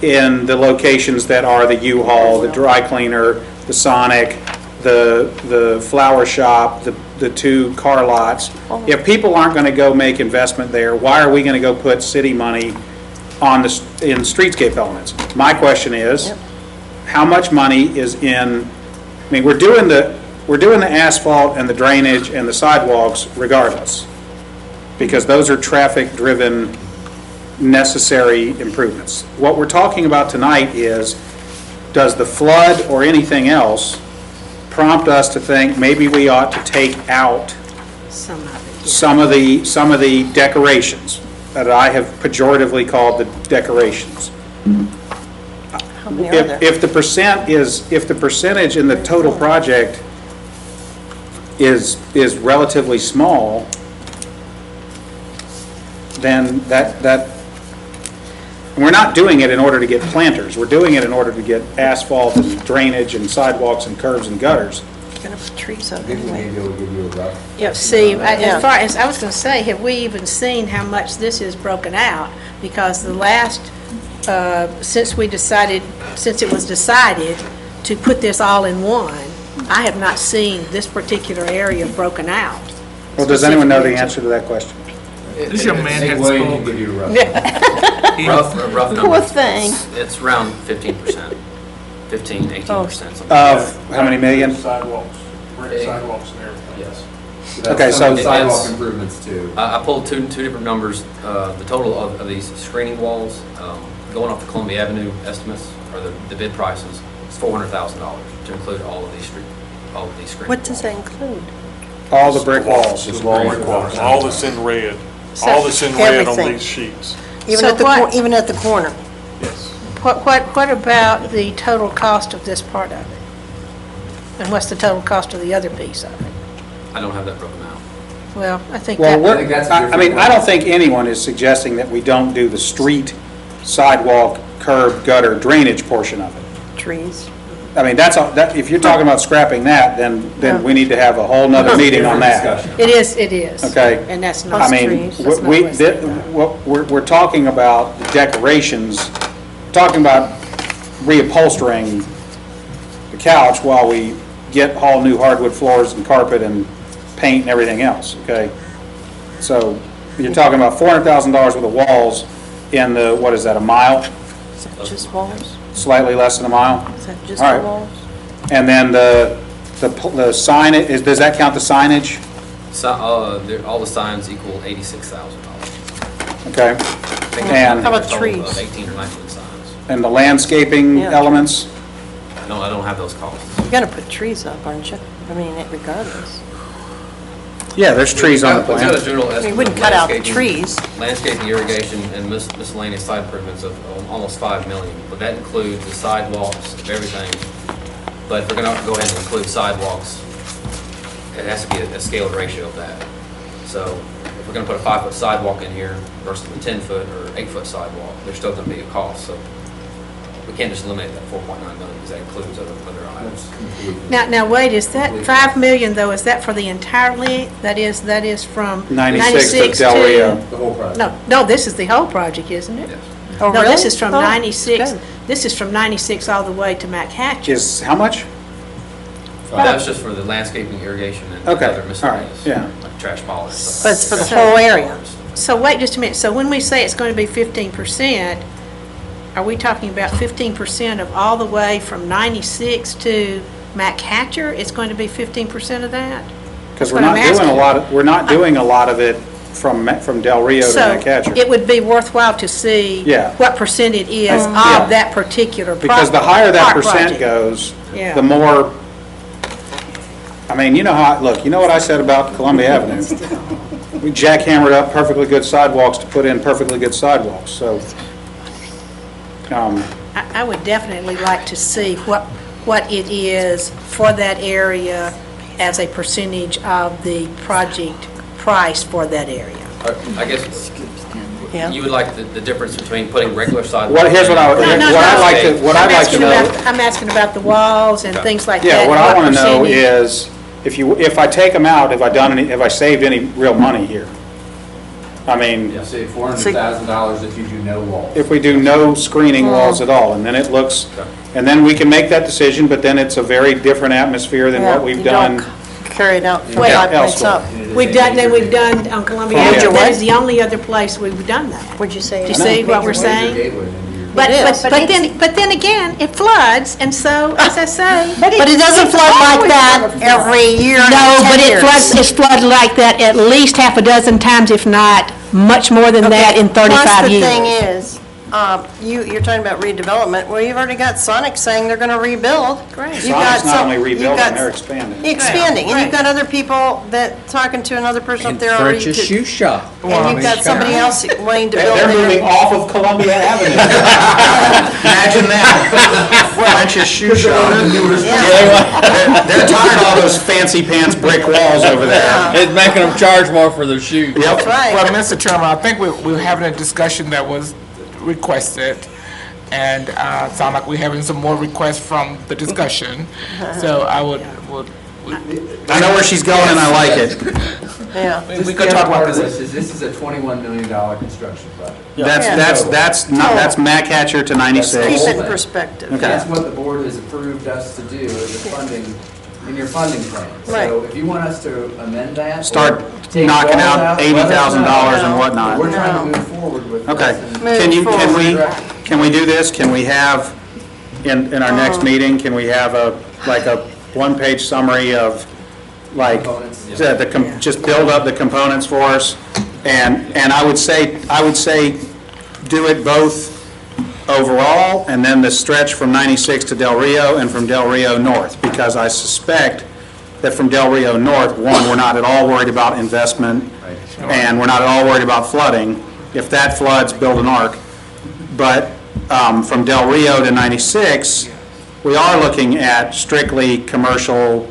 Speaker 1: in the locations that are the U-Haul, the dry cleaner, the Sonic, the flower shop, the 2 car lots? If people aren't going to go make investment there, why are we going to go put city money in streetscape elements? My question is, how much money is in, I mean, we're doing the asphalt and the drainage and the sidewalks regardless, because those are traffic-driven, necessary improvements. What we're talking about tonight is, does the flood or anything else prompt us to think maybe we ought to take out some of the decorations? that I have pejoratively called the decorations.
Speaker 11: How many are there?
Speaker 1: If the percentage in the total project is relatively small, then that, we're not doing it in order to get planters. We're doing it in order to get asphalt and drainage and sidewalks and curbs and gutters.
Speaker 11: Gonna put trees up
Speaker 5: Maybe
Speaker 11: anyway.
Speaker 5: we'll give you a rough.
Speaker 8: See, as far as, I was going to say, have we even seen how much this is broken out? Because the last, since it was decided to put this all in one, I have not seen this particular area broken out.
Speaker 1: Well, does anyone know the answer to that question?
Speaker 3: This young man
Speaker 5: Nick
Speaker 3: had
Speaker 5: Williams will
Speaker 3: spoke.
Speaker 5: give you a rough.
Speaker 14: Rough
Speaker 7: Poor
Speaker 14: numbers.
Speaker 7: thing.
Speaker 14: It's around 15%, 15, 18%, something.
Speaker 1: Of how many million?
Speaker 4: Sidewalks, sidewalks and everything.
Speaker 14: Yes.
Speaker 1: Okay, so-
Speaker 5: Some sidewalk
Speaker 14: It's-
Speaker 5: improvements too.
Speaker 14: I pulled two different numbers. The total of these screening walls, going off the Columbia Avenue estimates, or the bid prices, is $400,000 to include all of these screening
Speaker 11: What does
Speaker 14: walls.
Speaker 11: that include?
Speaker 1: All the brick walls.
Speaker 4: Brick walls, all that's in red, all that's in red on these sheets.
Speaker 11: Even
Speaker 8: So
Speaker 11: at the,
Speaker 8: what-
Speaker 11: even at the corner?
Speaker 4: Yes.
Speaker 8: What about the total cost of this part of it? And what's the total cost of the other piece of it?
Speaker 14: I don't have that broken out.
Speaker 8: Well, I think
Speaker 1: Well,
Speaker 8: that,
Speaker 5: think that's a
Speaker 1: I
Speaker 5: different
Speaker 1: mean, I
Speaker 5: one.
Speaker 1: don't think anyone is suggesting that we don't do the street, sidewalk, curb, gutter, drainage portion of it.
Speaker 11: Trees?
Speaker 1: I mean, that's, if you're talking about scrapping that, then we need to have a whole nother meeting on that.
Speaker 8: it is.
Speaker 1: Okay.
Speaker 8: And that's
Speaker 1: I
Speaker 8: not,
Speaker 1: mean,
Speaker 11: trees.
Speaker 8: That's not
Speaker 1: we,
Speaker 8: what's
Speaker 1: thi- what we're talking about decorations, talking about reupholstering the couch while we get all new hardwood floors and carpet and paint and everything else, okay? So you're talking about $400,000 worth of walls in the, what is that, a mile?
Speaker 11: Is that just walls?
Speaker 1: Slightly less than a mile?
Speaker 11: Is that just
Speaker 1: All
Speaker 11: the
Speaker 1: right.
Speaker 11: walls?
Speaker 1: And then the sign, does that count the signage?
Speaker 14: All the signs equal $86,000.
Speaker 1: Okay.
Speaker 11: How
Speaker 1: And,
Speaker 11: about trees?
Speaker 14: 18 or 19 signs.
Speaker 1: and the landscaping
Speaker 11: Yeah.
Speaker 1: elements?
Speaker 14: I don't have those costs.
Speaker 11: You're gonna put trees up, aren't you? I mean, regardless.
Speaker 1: Yeah, there's trees on the
Speaker 14: We've got a
Speaker 1: plan.
Speaker 14: general
Speaker 11: I mean,
Speaker 14: estimate
Speaker 11: you wouldn't
Speaker 14: of
Speaker 11: cut out the
Speaker 14: landscaping-
Speaker 11: trees.
Speaker 14: Landscaping, irrigation, and miscellaneous side improvements of almost $5 million. But that includes the sidewalks, everything. But if we're gonna go ahead and include sidewalks, it has to be a scaled ratio of that. So if we're gonna put a 5-foot sidewalk in here versus a 10-foot or 8-foot sidewalk, there's still gonna be a cost. So we can't just eliminate that 4.9 million because that includes other items.
Speaker 8: now wait, is that 5 million though, is that for the entire length? That is from
Speaker 1: 96 to Del Rio.
Speaker 5: The whole project.
Speaker 8: No, this is the whole project, isn't it?
Speaker 14: Yes.
Speaker 11: Oh,
Speaker 8: No, this
Speaker 11: really?
Speaker 8: is from
Speaker 11: Oh,
Speaker 8: 96,
Speaker 11: good.
Speaker 8: this is from 96 all the way to Mac Hatch.
Speaker 1: Is, how much?
Speaker 14: That's just for the landscaping, irrigation, and
Speaker 1: Okay,
Speaker 14: other
Speaker 1: all right,
Speaker 14: miscellaneous.
Speaker 1: yeah.
Speaker 14: Like trash polish. stuff.
Speaker 11: But it's for the whole area.
Speaker 8: So wait just a minute, so when we say it's going to be 15%, are we talking about 15% of all the way from 96 to Mac Hatcher? It's going to be 15% of that?
Speaker 1: Because
Speaker 8: That's
Speaker 1: we're
Speaker 8: what
Speaker 1: not
Speaker 8: I'm
Speaker 1: doing a
Speaker 8: asking.
Speaker 1: lot, of we're not doing a lot of it from Del Rio to
Speaker 8: So
Speaker 1: Natcatcher.
Speaker 8: it would be worthwhile to see
Speaker 1: Yeah.
Speaker 8: what percent it is
Speaker 1: Yeah.
Speaker 8: of that particular
Speaker 1: Because the higher that
Speaker 8: park
Speaker 1: percent
Speaker 8: project.
Speaker 1: goes,
Speaker 8: Yeah.
Speaker 1: the more, I mean, you know how, look, you know what I said about Columbia Avenue? We jackhammered up perfectly good sidewalks to put in perfectly good sidewalks, so,
Speaker 8: I would definitely like to see what it is for that area as a percentage of the project price for that area.
Speaker 14: I guess
Speaker 11: Yeah.
Speaker 14: you would like the difference between putting regular sidewalks.
Speaker 1: here's what I would-
Speaker 14: and-
Speaker 1: what I'd like to- what I'd like to know-
Speaker 8: I'm asking about the walls and things like that.
Speaker 1: yeah, what I want to know
Speaker 8: percentage-
Speaker 1: is, if I take them out, have I saved any real money here? I mean,
Speaker 5: You save $400,000 if you do no walls.
Speaker 1: if we do no screening walls at all, and then it looks, and then we can make that decision, but then it's a very different atmosphere than
Speaker 11: Yeah,
Speaker 1: what we've
Speaker 11: you don't
Speaker 1: done.
Speaker 11: Carry it out from
Speaker 8: Wait.
Speaker 11: 5 points
Speaker 1: Elsewhere.
Speaker 11: up.
Speaker 8: We've done on Columbia
Speaker 1: Columbia
Speaker 8: Avenue. That
Speaker 11: what?
Speaker 8: is the only other place we've done that.
Speaker 11: What'd you say?
Speaker 8: Do you see what we're saying?
Speaker 5: Gateway into your-
Speaker 8: But,
Speaker 11: It is.
Speaker 8: but then again, it floods, and so, as I say.
Speaker 11: But it doesn't flood like that every year in
Speaker 8: No,
Speaker 11: 10
Speaker 8: but it
Speaker 11: years.
Speaker 8: floods, it's flooded like that at least half a dozen times, if not much more than that, in 35
Speaker 11: Plus, the thing
Speaker 8: years.
Speaker 11: is, you're talking about redevelopment, well, you've already got Sonic saying they're gonna rebuild. Great.
Speaker 1: Sonic's not only rebuilding, they're expanding.
Speaker 11: Expanding, and you've got other people that, talking to another person up there already.
Speaker 5: French's Shoe Shop.
Speaker 11: And you've got somebody else wanting to build
Speaker 1: They're moving
Speaker 11: there.
Speaker 1: off of Columbia Avenue. Imagine that. French's Shoe Shop. They're tired of all those fancy pants brick walls over there.
Speaker 5: It's making them charge more for their shoes.
Speaker 11: That's right.
Speaker 3: Well, Mr. Chairman, I think we're having a discussion that was requested, and sound like we're having some more requests from the discussion. So I would
Speaker 1: I know where she's going and I like it.
Speaker 11: Yeah.
Speaker 3: we could talk about this.
Speaker 6: This is a $21 million construction project.
Speaker 1: That's Mac Hatcher to 96.
Speaker 11: Keep it in perspective.
Speaker 1: Okay.
Speaker 6: That's what the board has approved us to do as a funding, in your funding plan.
Speaker 11: Right.
Speaker 6: So if you want us to amend that.
Speaker 1: Start
Speaker 6: or take
Speaker 1: knocking
Speaker 6: walls
Speaker 1: out
Speaker 6: let us
Speaker 1: $80,000
Speaker 6: know.
Speaker 1: and whatnot.
Speaker 6: We're trying to move forward with this.
Speaker 1: Okay.
Speaker 6: and-
Speaker 1: Can we do this? Can we have, in our next meeting, can we have a one-page summary of, like,
Speaker 6: Components.
Speaker 1: just build up the components for us? And I would say do it both overall, and then the stretch from 96 to Del Rio and from Del Rio North, because I suspect that from Del Rio North, one, we're not at all worried about investment, and we're not at all worried about flooding. If that floods, build an arc. But from Del Rio to 96, we are looking at strictly commercial,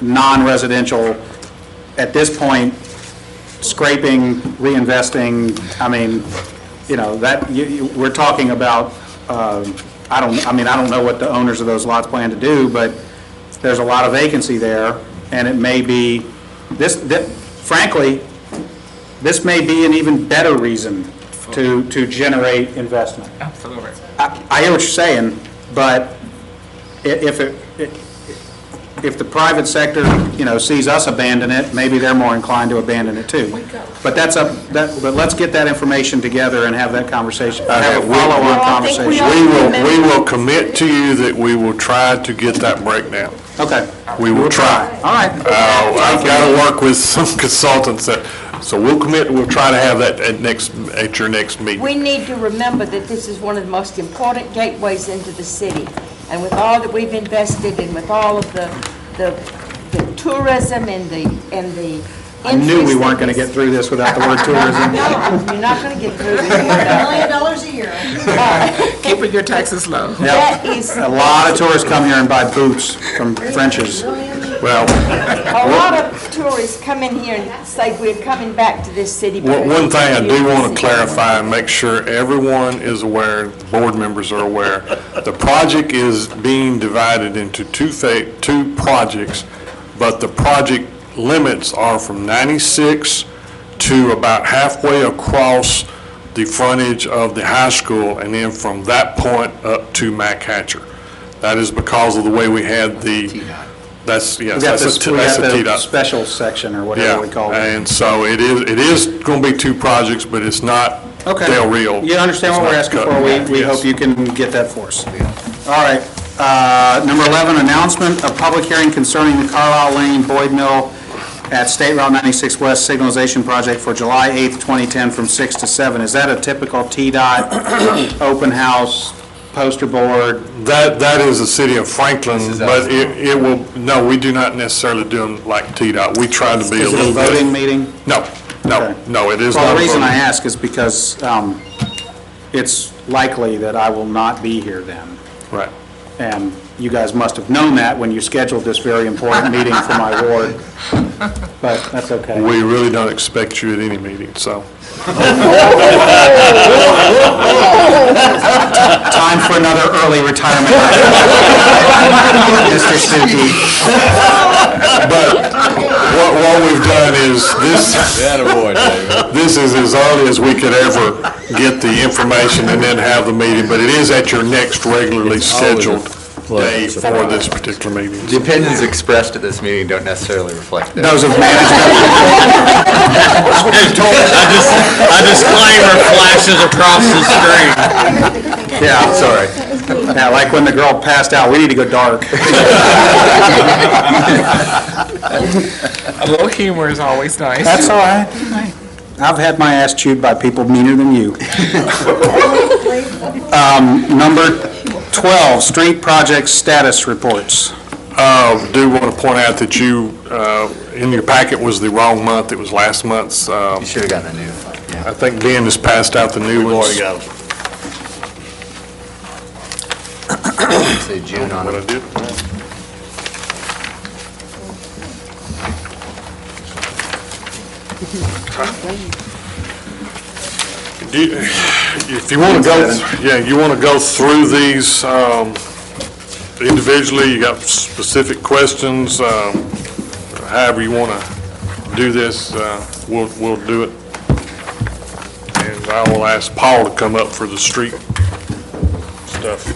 Speaker 1: non-residential, at this point, scraping, reinvesting, we're talking about, I don't know what the owners of those lots plan to do, but there's a lot of vacancy there, and it may be, frankly, this may be an even better reason to generate investment.
Speaker 3: Absolutely.
Speaker 1: I hear what you're saying, but if the private sector, sees us abandon it, maybe they're more inclined to abandon it too. But but let's get that information together and have that conversation, have a follow-on conversation.
Speaker 4: We will commit to you that we will try to get that breakdown.
Speaker 1: Okay.
Speaker 4: We will try.
Speaker 1: All right.
Speaker 4: I've got to work with some consultants so we'll commit, we'll try to have that at your next meeting.
Speaker 7: We need to remember that this is one of the most important gateways into the city. And with all that we've invested and with all of the tourism and the
Speaker 1: I knew we weren't going to get through this without the word tourism.
Speaker 7: No, you're not going to get through this.
Speaker 11: $1 million a year.
Speaker 3: Keeping your taxes low.
Speaker 7: That is,
Speaker 1: A lot of tourists come here and buy boots from French's.
Speaker 4: Well,
Speaker 7: a lot of tourists come in here and say we're coming back to this city.
Speaker 4: one thing I do want to clarify and make sure everyone is aware, board members are aware, the project is being divided into two projects, but the project limits are from 96 to about halfway across the frontage of the high school, and then from that point up to Mac Hatcher. That is because of the way we had the, that's, yes,
Speaker 1: We got
Speaker 4: that's a
Speaker 1: the
Speaker 4: T-dot.
Speaker 1: special section or whatever we call it.
Speaker 4: And so it is going to be two projects, but it's not
Speaker 1: Okay.
Speaker 4: Del Rio.
Speaker 1: You understand what we're asking for? We hope you can get that for us. All right. Number 11, announcement of public hearing concerning the Carlisle Lane Boyd Mill at State Route 96 West signalization project for July 8th, 2010 from 6 to 7. Is that a typical T-Dot open house poster board?
Speaker 4: That is the city of Franklin, but it will, no, we do not necessarily do them like T-Dot. We try to be a
Speaker 1: Is it
Speaker 4: little
Speaker 1: a
Speaker 4: bit.
Speaker 1: voting meeting?
Speaker 4: No,
Speaker 1: Okay.
Speaker 4: it is not.
Speaker 1: Well,
Speaker 4: a
Speaker 1: the reason I
Speaker 4: voting.
Speaker 1: ask is because it's likely that I will not be here then.
Speaker 4: Right.
Speaker 1: And you guys must have known that when you scheduled this very important meeting for my ward. But that's okay.
Speaker 4: We really don't expect you at any meeting, so.
Speaker 1: Time for another early retirement. Mr. Stuckey.
Speaker 4: But what we've done is this is as early as we could ever get the information and then have the meeting, but it is at your next regularly scheduled day for this particular meeting.
Speaker 6: The opinions expressed at this meeting don't necessarily reflect that.
Speaker 1: Those of management.
Speaker 5: A disclaimer flashes across the screen.
Speaker 1: Yeah, I'm sorry. Yeah, like when the girl passed out, we need to go dark.
Speaker 3: A little humor is always nice.
Speaker 1: That's all right. I've had my ass chewed by people meaner than you. Number 12, street project status reports.
Speaker 4: Do want to point out that you, in your packet was the wrong month. It was last month's.
Speaker 6: You should have gotten a new.
Speaker 4: I think Ben has passed out the new
Speaker 2: We've
Speaker 4: ones.
Speaker 2: already got them.
Speaker 6: Say June on
Speaker 4: What I
Speaker 6: it.
Speaker 4: did. If you want to go, you want to go through these individually, you got specific questions, however you want to do this, we'll do it. And I will ask Paul to come up for the street stuff.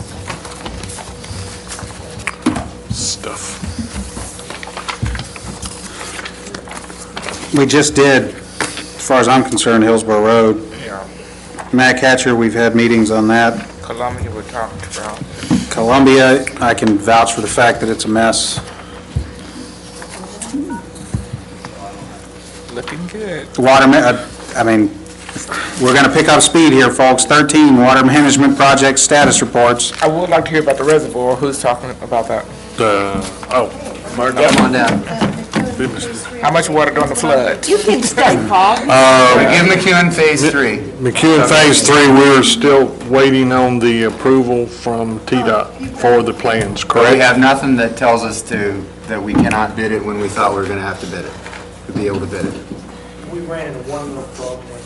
Speaker 1: We just did, as far as I'm concerned, Hillsborough Road.
Speaker 3: Yeah,
Speaker 1: Matt Hatcher, we've had meetings on that.
Speaker 3: Columbia we talked about.
Speaker 1: Columbia, I can vouch for the fact that it's a mess.
Speaker 3: Looking good.
Speaker 1: I mean, we're going to pick up speed here, folks. 13, water management project status reports.
Speaker 3: I would like to hear about the reservoir. Who's talking about that?
Speaker 6: Mark, come on down.
Speaker 3: How much water during the flood?
Speaker 7: You can stay, Paul.
Speaker 6: Give McEwen Phase 3.
Speaker 4: McEwen Phase 3, we're still waiting on the approval from TDOT for the plans,
Speaker 6: We
Speaker 4: correct?
Speaker 6: have nothing that tells us that we cannot bid it when we thought we were going to have to bid it, to be able to bid it.
Speaker 15: We ran into one little problem with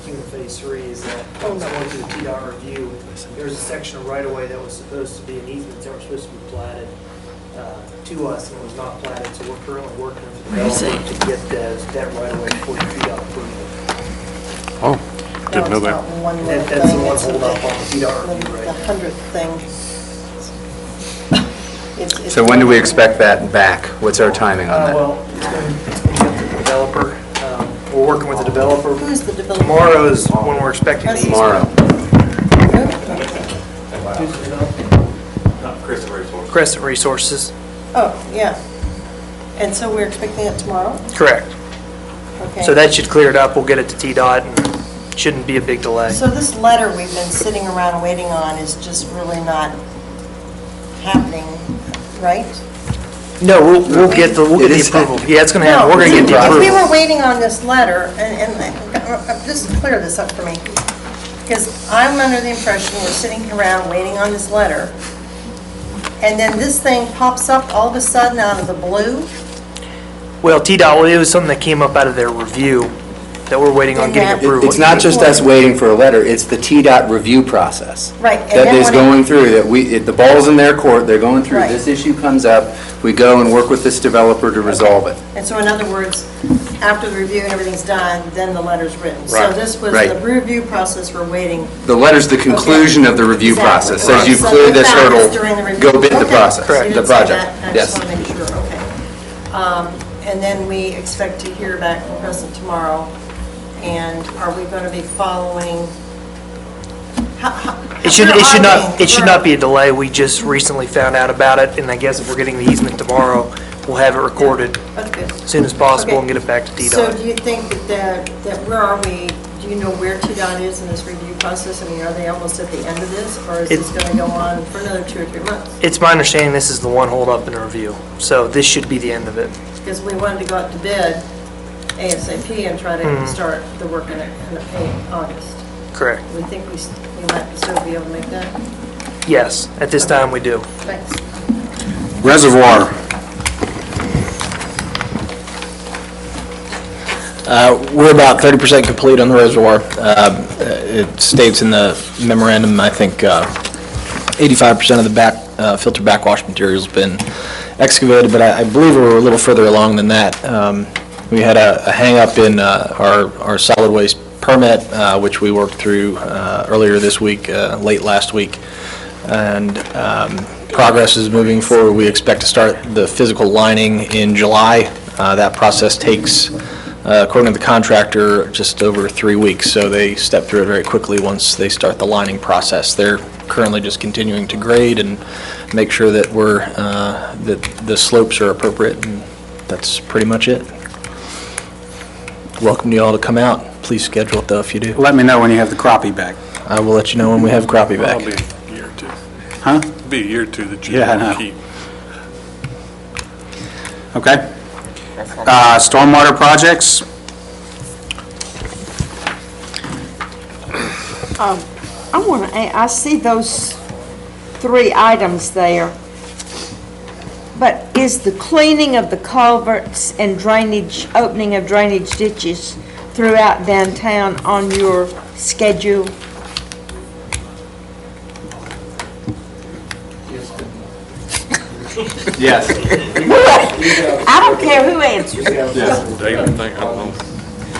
Speaker 15: McEwen Phase 3 is that when it was going through the TDOT review, there was a section of right-of-way that was supposed to be an easement that was supposed to be platted to us and was not platted, so we're currently working with the developer to get that right-of-way for the TDOT approval.
Speaker 4: Oh, didn't know that.
Speaker 15: That's the one hold up on the TDOT review,
Speaker 11: The
Speaker 15: right?
Speaker 11: 100th thing.
Speaker 6: So when do we expect that back? What's our timing on that?
Speaker 15: Well, it's going to get the developer. We're working with the developer.
Speaker 11: Who's the developer?
Speaker 15: Tomorrow is when we're expecting the easement.
Speaker 6: Tomorrow.
Speaker 15: Crescent Resources.
Speaker 11: Oh, yeah. And so we're expecting it tomorrow?
Speaker 15: Correct.
Speaker 11: Okay.
Speaker 15: So that should clear it up. We'll get it to TDOT and shouldn't be a big delay.
Speaker 11: So this letter we've been sitting around waiting on is just really not happening, right?
Speaker 15: No, we'll get the approval. Yeah, it's gonna happen. We're gonna get the
Speaker 11: If we
Speaker 15: approval.
Speaker 11: were waiting on this letter, and just clear this up for me, because I'm under the impression we're sitting around waiting on this letter, and then this thing pops up all of a sudden out of the blue?
Speaker 15: Well, TDOT, it was something that came up out of their review that we're waiting on getting approval.
Speaker 6: It's not just us waiting for a letter, it's the TDOT review process.
Speaker 11: Right. and
Speaker 6: That
Speaker 11: then
Speaker 6: is
Speaker 11: when
Speaker 6: going through, the ball's in their court, they're going through,
Speaker 11: Right.
Speaker 6: this issue comes up, we go and work with this developer to resolve it.
Speaker 11: And so in other words, after the review and everything's done, then the letter's written. So
Speaker 6: Right.
Speaker 11: this was
Speaker 6: Right.
Speaker 11: the review process we're waiting.
Speaker 6: The letter's the conclusion of the review
Speaker 11: Exactly.
Speaker 6: process, says you've
Speaker 11: So
Speaker 6: cleared
Speaker 11: we
Speaker 6: this
Speaker 11: found
Speaker 6: hurdle,
Speaker 11: during the review.
Speaker 6: go bid the
Speaker 11: Okay.
Speaker 6: process,
Speaker 11: You
Speaker 6: the
Speaker 11: didn't say
Speaker 6: project.
Speaker 11: that. I
Speaker 6: Yes.
Speaker 11: just want to make sure, okay. And then we expect to hear back from Crescent tomorrow, and are we going to be following?
Speaker 15: It should not be a delay. We just recently found out about it, and I guess if we're getting the easement tomorrow, we'll have it recorded
Speaker 11: That's good.
Speaker 15: as soon as possible and
Speaker 11: Okay.
Speaker 15: get it back to
Speaker 11: So
Speaker 15: TDOT.
Speaker 11: do you think that where are we, do you know where TDOT is in this review process? I mean, are they almost at the end of this, or is this going to go on for another 2 or 3 months?
Speaker 15: It's my understanding this is the one holdup in the review, so this should be the end of it.
Speaker 11: Because we wanted to go out to bid ASAP and try to start the work in August.
Speaker 15: Correct.
Speaker 11: We think we might still be able to make that?
Speaker 15: Yes, at this time we do.
Speaker 11: Thanks.
Speaker 1: Reservoir.
Speaker 16: We're about 30% complete on the reservoir. It states in the memorandum, I think 85% of the filter backwash material's been excavated, but I believe we're a little further along than that. We had a hang-up in our solid waste permit, which we worked through earlier this week, late last week, and progress is moving forward. We expect to start the physical lining in July. That process takes, according to the contractor, just over 3 weeks, so they step through it very quickly once they start the lining process. They're currently just continuing to grade and make sure that that the slopes are appropriate, and that's pretty much it. welcome you all to come out. Please schedule it, though, if you do.
Speaker 1: Let me know when you have the crappie back.
Speaker 16: I will let you know when we have crappie back.
Speaker 4: That'll be a year or two.
Speaker 1: Huh?
Speaker 4: Be a year or two that you
Speaker 1: Yeah, I know.
Speaker 4: keep.
Speaker 1: Okay. Stormwater projects?
Speaker 7: I see those 3 items there, but is the cleaning of the culverts and drainage, opening of drainage ditches throughout downtown on your schedule?
Speaker 6: Yes.
Speaker 7: I don't care who answers.
Speaker 4: Daily thing, I don't know.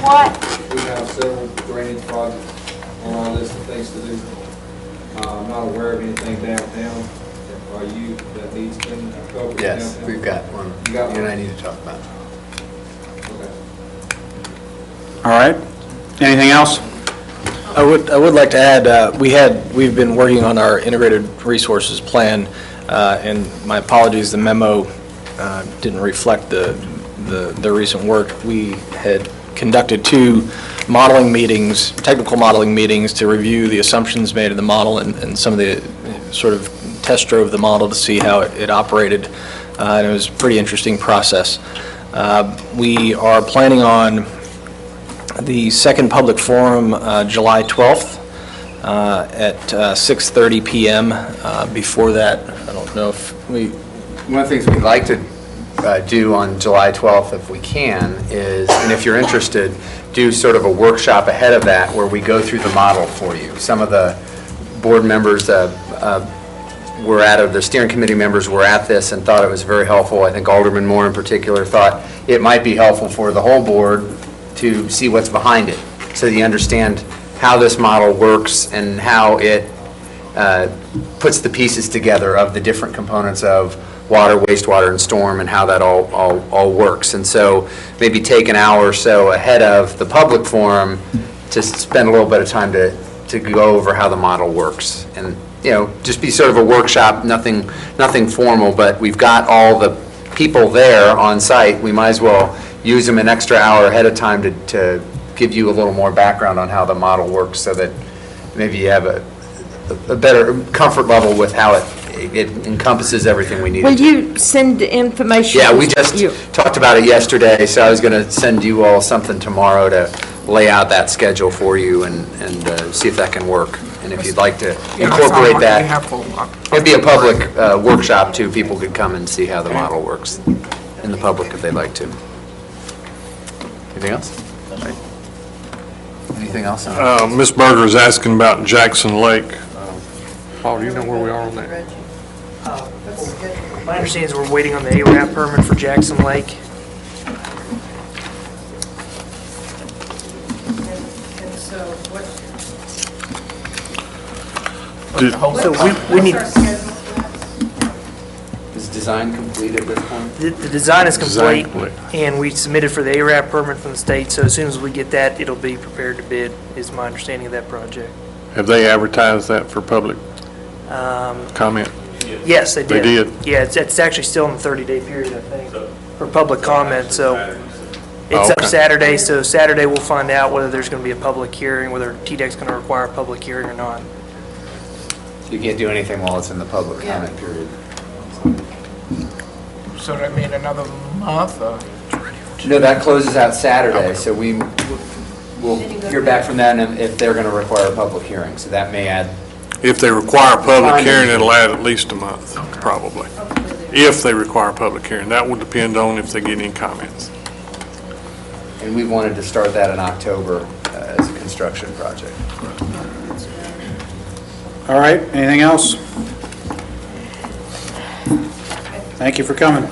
Speaker 7: What?
Speaker 17: We have several drainage projects on our list of things to do. I'm not aware of anything downtown. Are you, that needs cleaning?
Speaker 6: Yes, we've got one.
Speaker 17: You got one?
Speaker 6: You and I need to talk about.
Speaker 17: Okay.
Speaker 1: All right. Anything else?
Speaker 16: I would like to add, we've been working on our integrated resources plan, and my apologies, the memo didn't reflect the recent work. We had conducted 2 modeling meetings, technical modeling meetings, to review the assumptions made in the model and some of the sort of test drove the model to see how it operated, and it was a pretty interesting process. We are planning on the second public forum, July 12th, at 6:30 PM. Before that, I don't know if
Speaker 6: One of the things we'd like to do on July 12th, if we can, is, and if you're interested, do sort of a workshop ahead of that where we go through the model for you. Some of the board members were at, or the steering committee members were at this and thought it was very helpful. I think Alderman Moore in particular thought it might be helpful for the whole board to see what's behind it, so that you understand how this model works and how it puts the pieces together of the different components of water, wastewater, and storm, and how that all works. And so maybe take an hour or so ahead of the public forum to spend a little bit of time to go over how the model works. And, just be sort of a workshop, nothing formal, but we've got all the people there on site. We might as well use them an extra hour ahead of time to give you a little more background on how the model works, so that maybe you have a better comfort level with how it encompasses everything we need.
Speaker 7: Will you send the information?
Speaker 6: Yeah, we just talked about it yesterday, so I was going to send you all something tomorrow to lay out that schedule for you and see if that can work. And if you'd like to incorporate that, it'd be a public workshop too. People could come and see how the model works in the public if they'd like to. Anything else? Anything else?
Speaker 4: Ms. Berger is asking about Jackson Lake. Paul, do you know where we are on that?
Speaker 15: My understanding is we're waiting on the ARAP permit for Jackson Lake. So we need,
Speaker 6: Is design complete at this point?
Speaker 15: the design is
Speaker 4: Design
Speaker 15: complete, and we submitted for the ARAP permit from the state, so as soon as we get that, it'll be prepared to bid, is my understanding of that project.
Speaker 4: Have they advertised that for public comment?
Speaker 15: Yes, they did.
Speaker 4: They did?
Speaker 15: Yeah, it's actually still in the 30-day period, I think, for public comment, so it's up
Speaker 4: Okay.
Speaker 15: Saturday, so Saturday we'll find out whether there's going to be a public hearing, whether TDEC's going to require a public hearing or not.
Speaker 6: You can't do anything while it's in the public comment period.
Speaker 3: So that mean another month or?
Speaker 6: No, that closes out Saturday, so we'll hear back from them if they're going to require a public hearing, so that may add.
Speaker 4: If they require a public hearing, it'll add at least a month, probably. If they require a public hearing. That would depend on if they get any comments.
Speaker 6: And we wanted to start that in October as a construction project.
Speaker 1: All right, anything else? Thank you for coming.